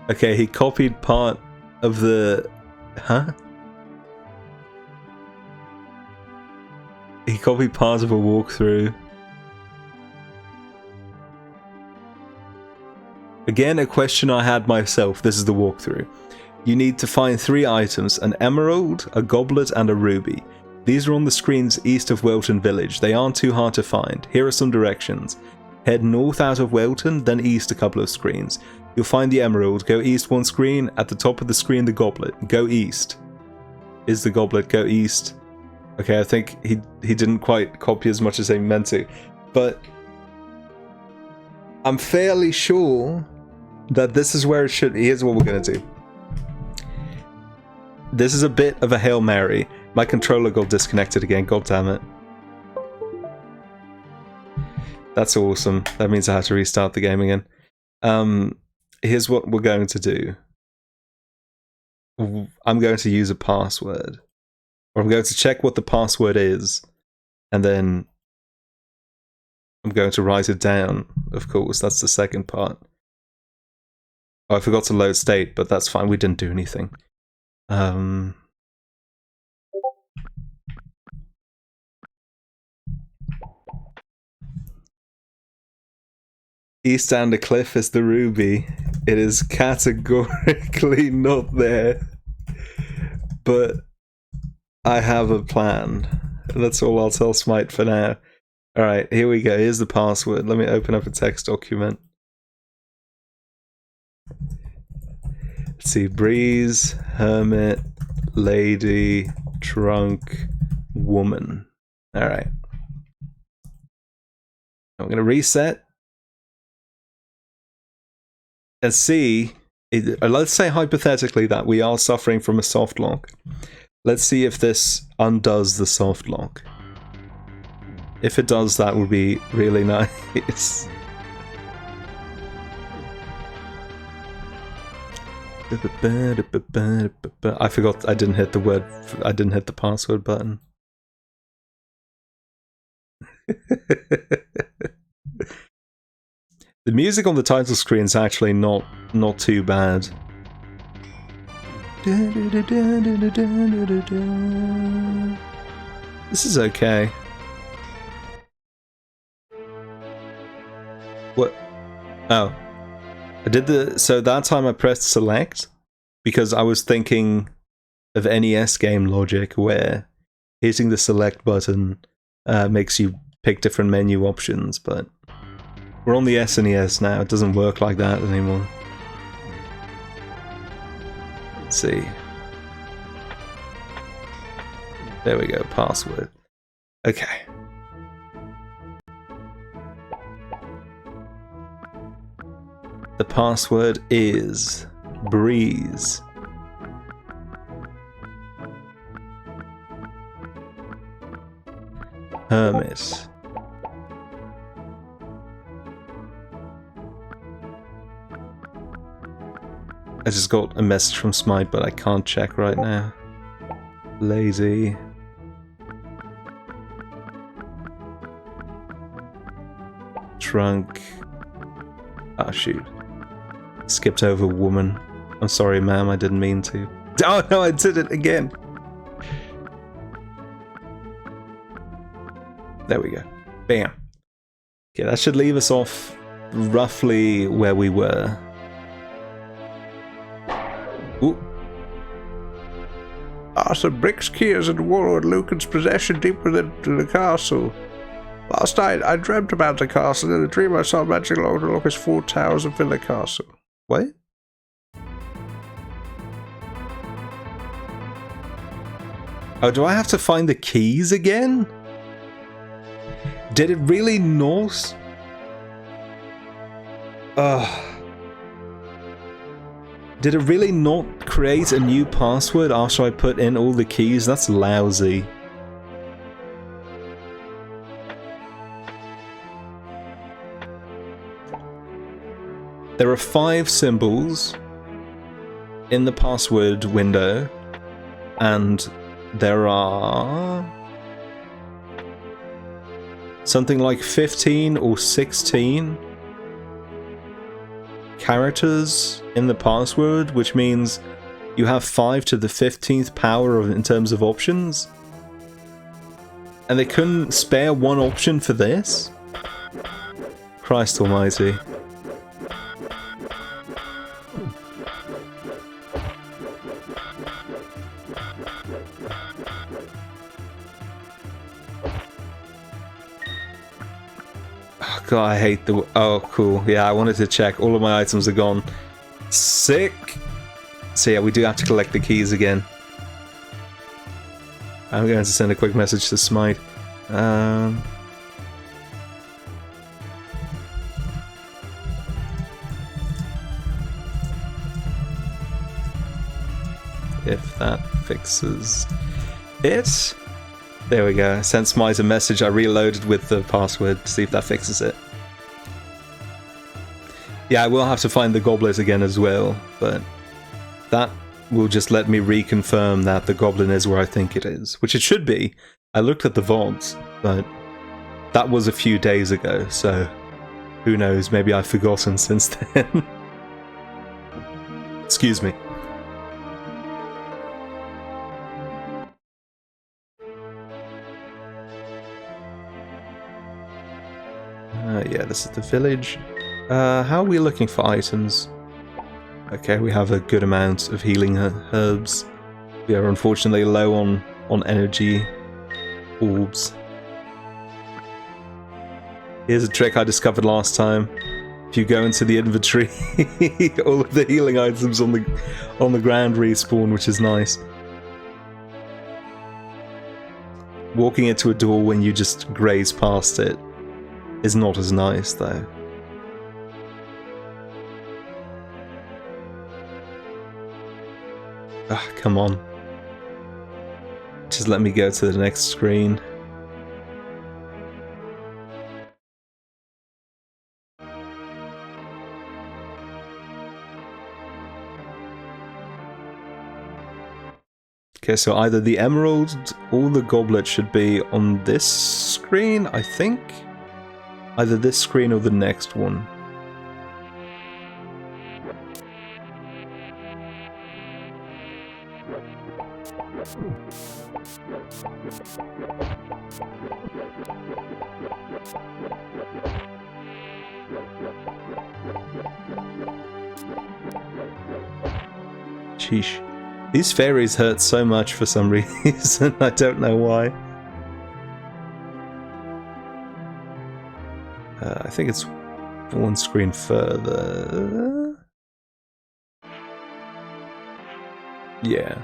Okay, he copied part of the... Huh? He copied part of a walkthrough. Again, a question I had myself. This is the walkthrough. You need to find 3 items, an emerald, a goblet, and a ruby. These are on the screens east of Welton Village. They aren't too hard to find. Here are some directions. Head north out of Welton, then east a couple of screens. You'll find the emerald. Go east 1 screen. At the top of the screen, the goblet. Go east. Is the goblet. Go east. Okay, I think he didn't quite copy as much as he meant to. But I'm fairly sure that this is where it should be. Here's what we're going to do. This is a bit of a Hail Mary. My controller got disconnected again, god damn it. That's awesome. That means I have to restart the game again. Here's what we're going to do. I'm going to use a password. Or I'm going to check what the password is. And then I'm going to write it down, of course. That's the second part. Oh, I forgot to load state, but that's fine. We didn't do anything. East Ander Cliff is the ruby. It is categorically not there. But I have a plan. That's all I'll tell Smite for now. Alright, here we go. Here's the password. Let me open up a text document. Let's see. Breeze, hermit, lady, trunk, woman. Alright. I'm going to reset. And see, let's say hypothetically that we are suffering from a soft lock. Let's see if this undoes the soft lock. If it does, that would be really nice. I forgot I didn't hit the password button. The music on the title screen is actually not too bad. This is okay. What? Oh. I did so that time I pressed select because I was thinking of NES game logic where hitting the select button makes you pick different menu options, but we're on the SNES now. It doesn't work like that anymore. Let's see. There we go, password. Okay. The password is Breeze. Hermit. I just got a message from Smite, but I can't check right now. Lazy. Trunk. Ah, shoot. Skipped over woman. I'm sorry, ma'am, I didn't mean to. Oh no, I did it again! There we go. Bam. Okay, that should leave us off roughly where we were. Ooh. Arthur Brick's key is in Warlord Lucan's possession deep within the castle. Last night I dreamt about the castle, and in a dream I saw magic along the longest 4 towers of Villa Castle. What? Oh, do I have to find the keys again? Did it really not? Did it really not create a new password after I put in all the keys? That's lousy. There are 5 symbols. in the password window, and there are something like 15 or 16 characters in the password, which means you have 5 to the 15th power in terms of options. And they couldn't spare one option for this? Christ almighty. Oh god, I hate the... Oh, cool. Yeah, I wanted to check. All of my items are gone. Sick! So yeah, we do have to collect the keys again. I'm going to send a quick message to Smite. If that fixes it. There we go. I sent Smite a message. I reloaded with the password to see if that fixes it. Yeah, I will have to find the goblet again as well, but that will just let me reconfirm that the goblin is where I think it is, which it should be. I looked at the vaults, but that was a few days ago, so who knows, maybe I've forgotten since then. Excuse me. Yeah, this is the village. How are we looking for items? Okay, we have a good amount of healing herbs. We are unfortunately low on energy orbs. Here's a trick I discovered last time. If you go into the inventory, all of the healing items on the ground respawn, which is nice. Walking into a door when you just graze past it is not as nice, though. Ah, come on. Just let me go to the next screen. Okay, so either the emerald or the goblet should be on this screen, I think. Either this screen or the next one. Sheesh. These fairies hurt so much for some reason. I don't know why. I think it's one screen further. Yeah.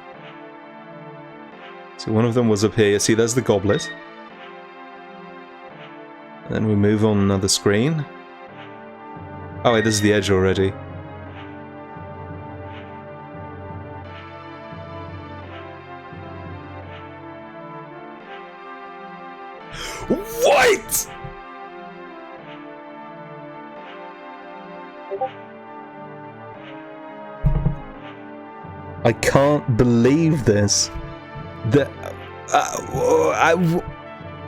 So one of them was up here. See, there's the goblet. And then we move on another screen. Oh wait, this is the edge already. What?! I can't believe this.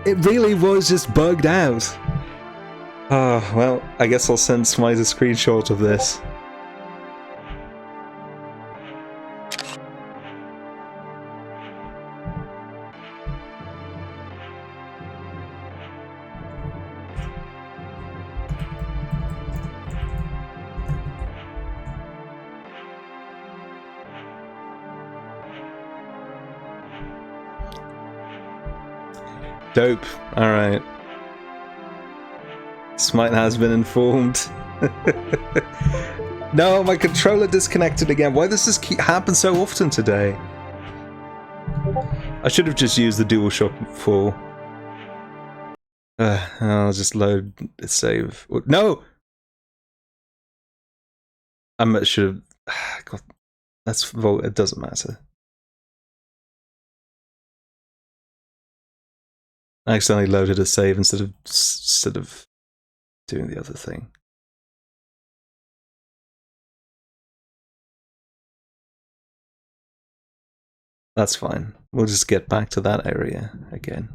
It really was just bugged out. Ah, well, I guess I'll send Smite a screenshot of this. Dope. Alright. Smite has been informed. No, my controller disconnected again. Why does this happen so often today? I should have just used the DualShock 4. I'll just load the save. No! I should have... God, that's... It doesn't matter. I accidentally loaded a save instead of doing the other thing. That's fine. We'll just get back to that area again.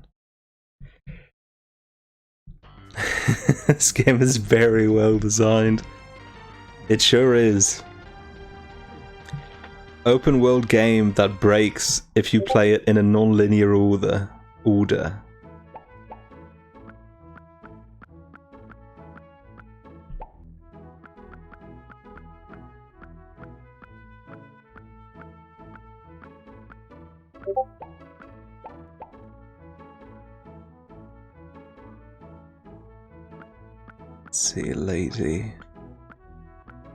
This game is very well designed. It sure is. Open world game that breaks if you play it in a non-linear order. See you, lady.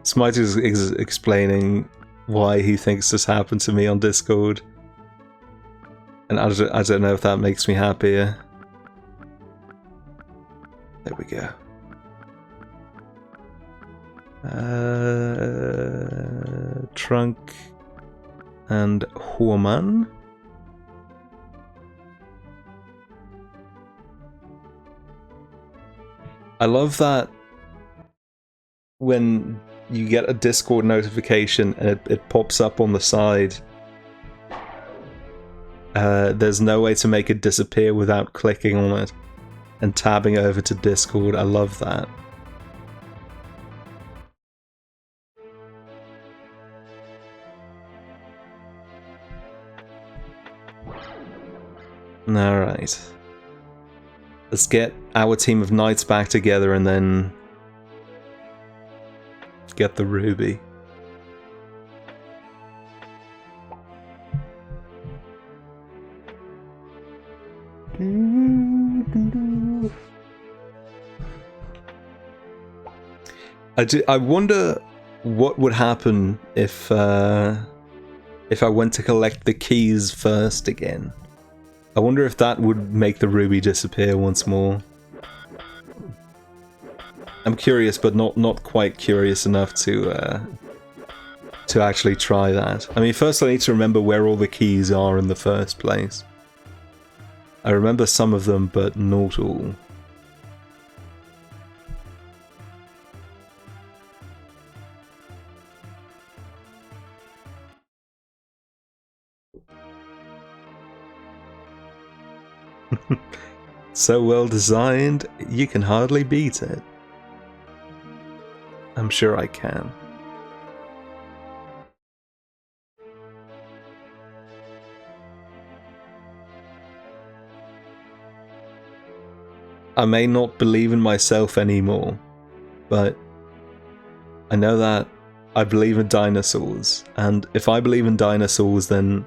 Smite is explaining why he thinks this happened to me on Discord. And I don't know if that makes me happier. There we go. Trunk and Horman. I love that when you get a Discord notification and it pops up on the side. There's no way to make it disappear without clicking on it and tabbing over to Discord. I love that. Alright. Let's get our team of knights back together and then get the ruby. I wonder what would happen if I went to collect the keys first again. I wonder if that would make the ruby disappear once more. I'm curious, but not quite curious enough to actually try that. I mean, first I need to remember where all the keys are in the first place. I remember some of them, but not all. So well designed, you can hardly beat it. I'm sure I can. I may not believe in myself anymore, but I know that I believe in dinosaurs, and if I believe in dinosaurs, then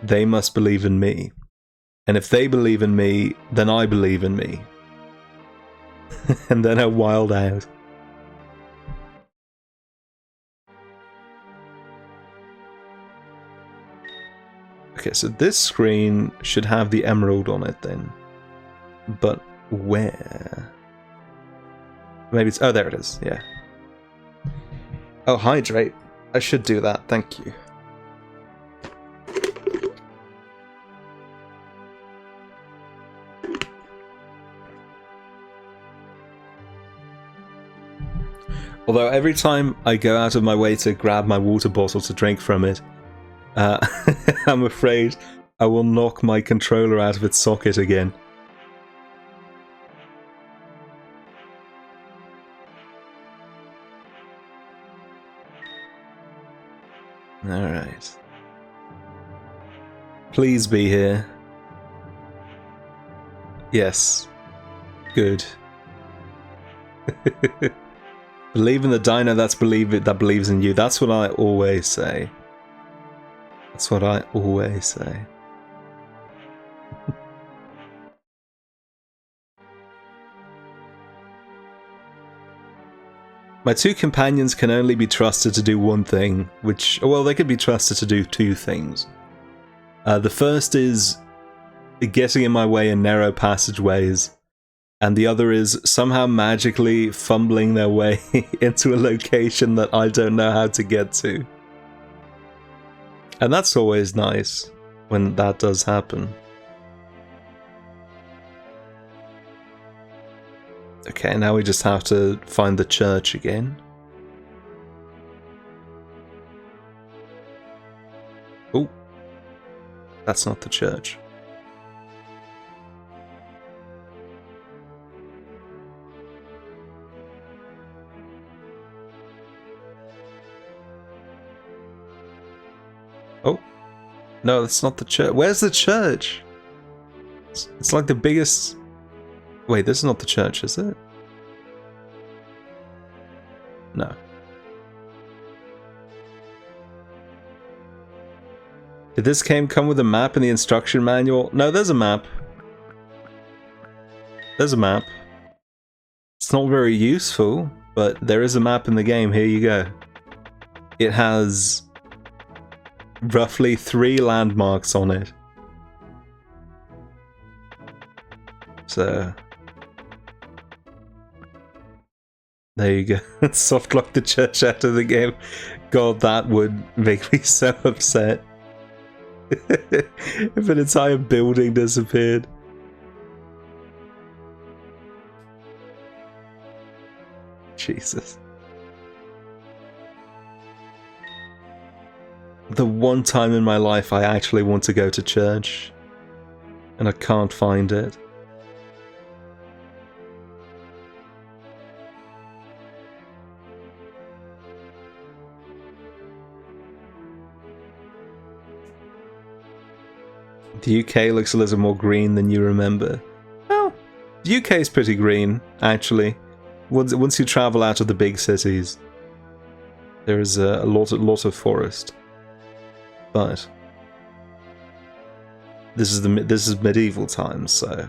they must believe in me. And if they believe in me, then I believe in me. And then I wild out. Okay, so this screen should have the emerald on it then. But where? Maybe it's... oh, there it is, yeah. Oh, hydrate. I should do that, thank you. Although every time I go out of my way to grab my water bottle to drink from it, I'm afraid I will knock my controller out of its socket again. Alright. Please be here. Yes. Good. Believe in the dino that believes in you. That's what I always say. That's what I always say. My two companions can only be trusted to do one thing, which, well, they could be trusted to do two things. The first is getting in my way in narrow passageways, and the other is somehow magically fumbling their way into a location that I don't know how to get to. And that's always nice when that does happen. Okay, now we just have to find the church again. Oh. That's not the church. Oh. No, that's not the church. Where's the church? It's like the biggest... Wait, this is not the church, is it? No. Did this game come with a map in the instruction manual? No, there's a map. There's a map. It's not very useful, but there is a map in the game. Here you go. It has roughly 3 landmarks on it. So there you go. Softlock the church out of the game. God, that would make me so upset. If an entire building disappeared. Jesus. The one time in my life I actually want to go to church, and I can't find it. The UK looks a little more green than you remember. Well, the UK is pretty green, actually. Once you travel out of the big cities, there is a lot of forest. But this is medieval times, so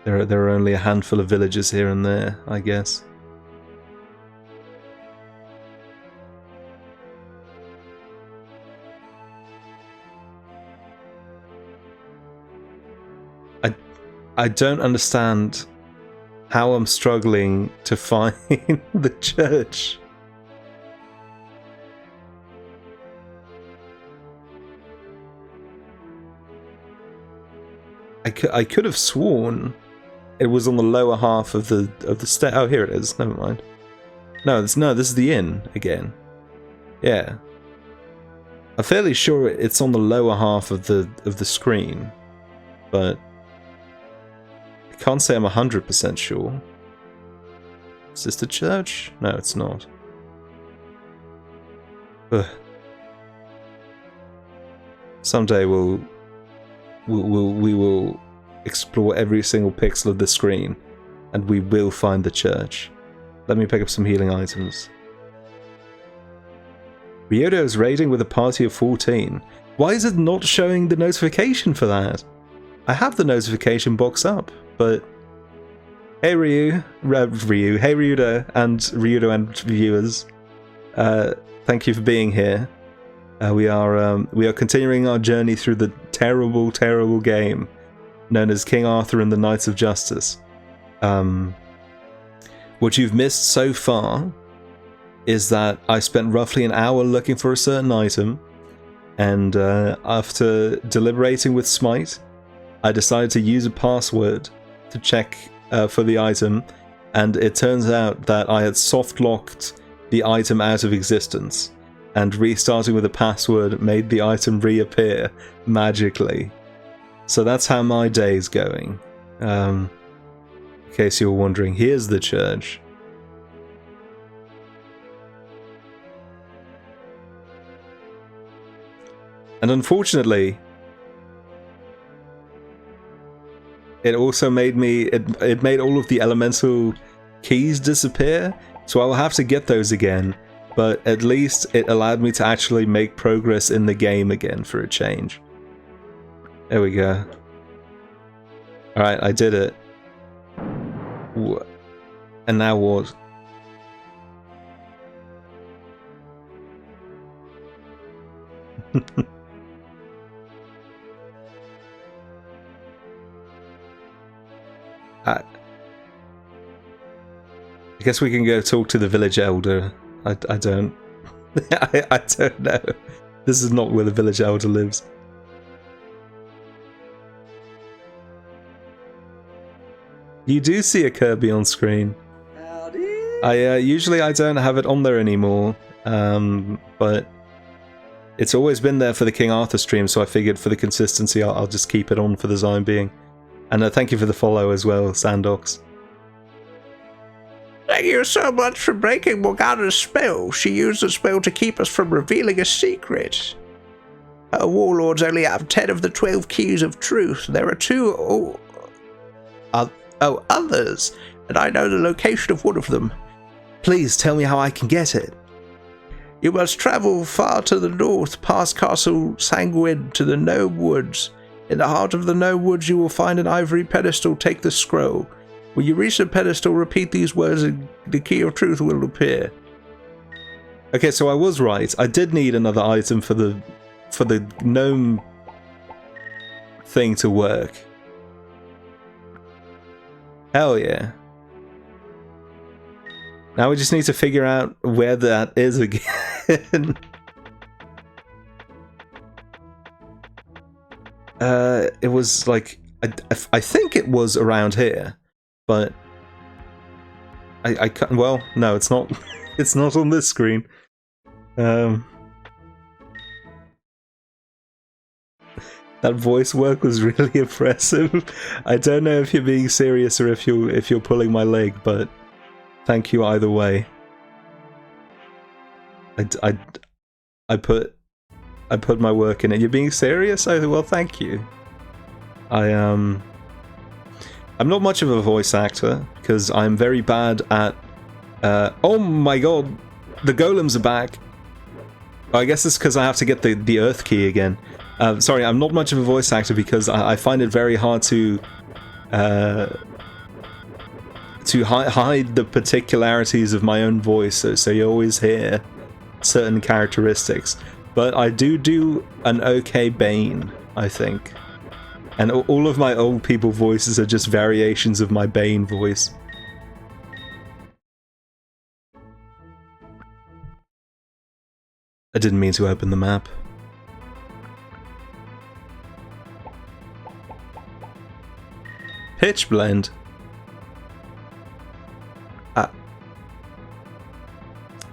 there are only a handful of villages here and there, I guess. I don't understand how I'm struggling to find the church. I could have sworn it was on the lower half of the stair. Oh, here it is. Never mind. No, this is the inn again. Yeah, I'm fairly sure it's on the lower half of the screen, but I can't say I'm 100% sure. Is this the church? No, it's not. Ugh. Someday we will explore every single pixel of the screen, and we will find the church. Let me pick up some healing items. Ryodo is raiding with a party of 14. Why is it not showing the notification for that? I have the notification box up, but hey hey Ryudo and viewers, thank you for being here. We are continuing our journey through the terrible, terrible game known as King Arthur and the Knights of Justice. What you've missed so far is that I spent roughly an hour looking for a certain item, and after deliberating with Smite, I decided to use a password to check for the item, and it turns out that I had soft-locked the item out of existence, and restarting with a password made the item reappear magically. So that's how my day's going. In case you were wondering, here's the church. And unfortunately, it also made me, it made all of the elemental keys disappear, so I will have to get those again, but at least it allowed me to actually make progress in the game again for a change. There we go. Alright, I did it. And now what? I guess we can go talk to the village elder. I don't... I don't know. This is not where the village elder lives. You do see a Kirby on screen. Howdy. Usually I don't have it on there anymore, but it's always been there for the King Arthur stream, so I figured for the consistency, I'll just keep it on for the time being. And thank you for the follow as well, Sandox. Thank you so much for breaking Morgana's spell. She used the spell to keep us from revealing a secret. Her warlords only have 10 of the 12 keys of truth. There are 2 others, and I know the location of one of them. Please tell me how I can get it. You must travel far to the north, past Castle Sanguine to the Gnome Woods. In the heart of the Gnome Woods you will find an ivory pedestal. Take the scroll. When you reach the pedestal, repeat these words and the key of truth will appear. Okay, so I was right. I did need another item for the gnome thing to work. Hell yeah. Now we just need to figure out where that is again. It was like, I think it was around here, but I can't, well, no, it's not. It's not on this screen. That voice work was really impressive. I don't know if you're being serious or if you're pulling my leg, but thank you either way. I put my work in it. You're being serious? Oh, well, thank you. I'm not much of a voice actor because I'm very bad at. Oh my god, the golems are back. I guess it's because I have to get the Earth key again. Sorry, I'm not much of a voice actor because I find it very hard to hide the particularities of my own voice, so you always hear certain characteristics. But I do an okay Bane, I think. And all of my old people voices are just variations of my Bane voice. I didn't mean to open the map. Pitch blend.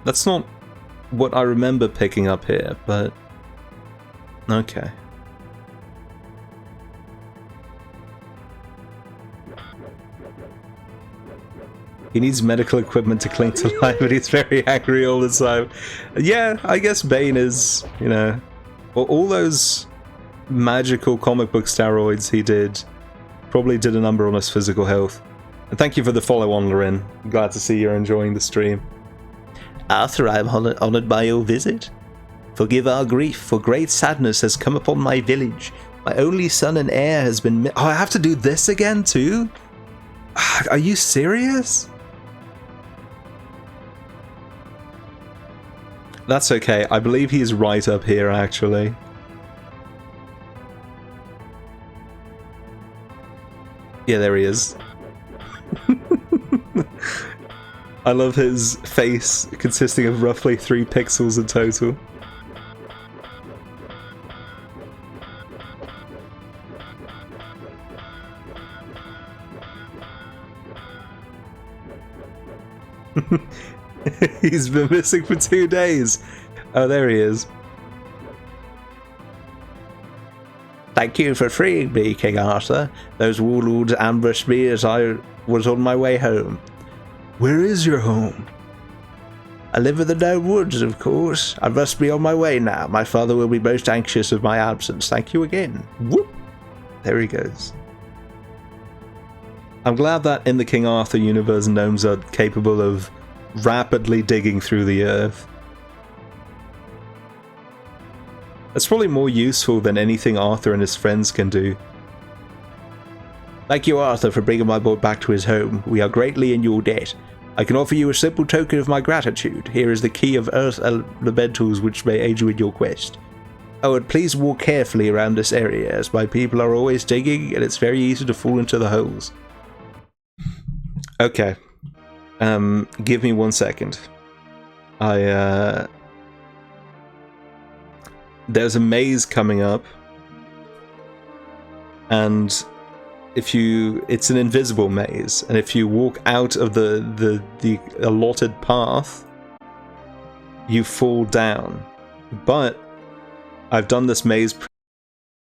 That's not what I remember picking up here, but okay. He needs medical equipment to cling to life, but he's very angry all the time. Yeah, I guess Bane is, you know, all those magical comic book steroids he did probably did a number on his physical health. And thank you for the follow on, Lorin. I'm glad to see you're enjoying the stream. Arthur, I am honoured by your visit. Forgive our grief, for great sadness has come upon my village. My only son and heir has been... Oh, I have to do this again too? Are you serious? That's okay. I believe he's right up here, actually. Yeah, there he is. I love his face, consisting of roughly 3 pixels in total. He's been missing for 2 days. Oh, there he is. Thank you for freeing me, King Arthur. Those warlords ambushed me as I was on my way home. Where is your home? I live in the Gnome Woods, of course. I must be on my way now. My father will be most anxious of my absence. Thank you again. Whoop! There he goes. I'm glad that in the King Arthur universe, gnomes are capable of rapidly digging through the earth. That's probably more useful than anything Arthur and his friends can do. Thank you, Arthur, for bringing my boy back to his home. We are greatly in your debt. I can offer you a simple token of my gratitude. Here is the key of Earth Elementals which may aid you in your quest. Oh, and please walk carefully around this area, as my people are always digging, and it's very easy to fall into the holes. Okay. Give me 1 second. There's a maze coming up, and it's an invisible maze, and if you walk out of the allotted path, you fall down. But I've done this maze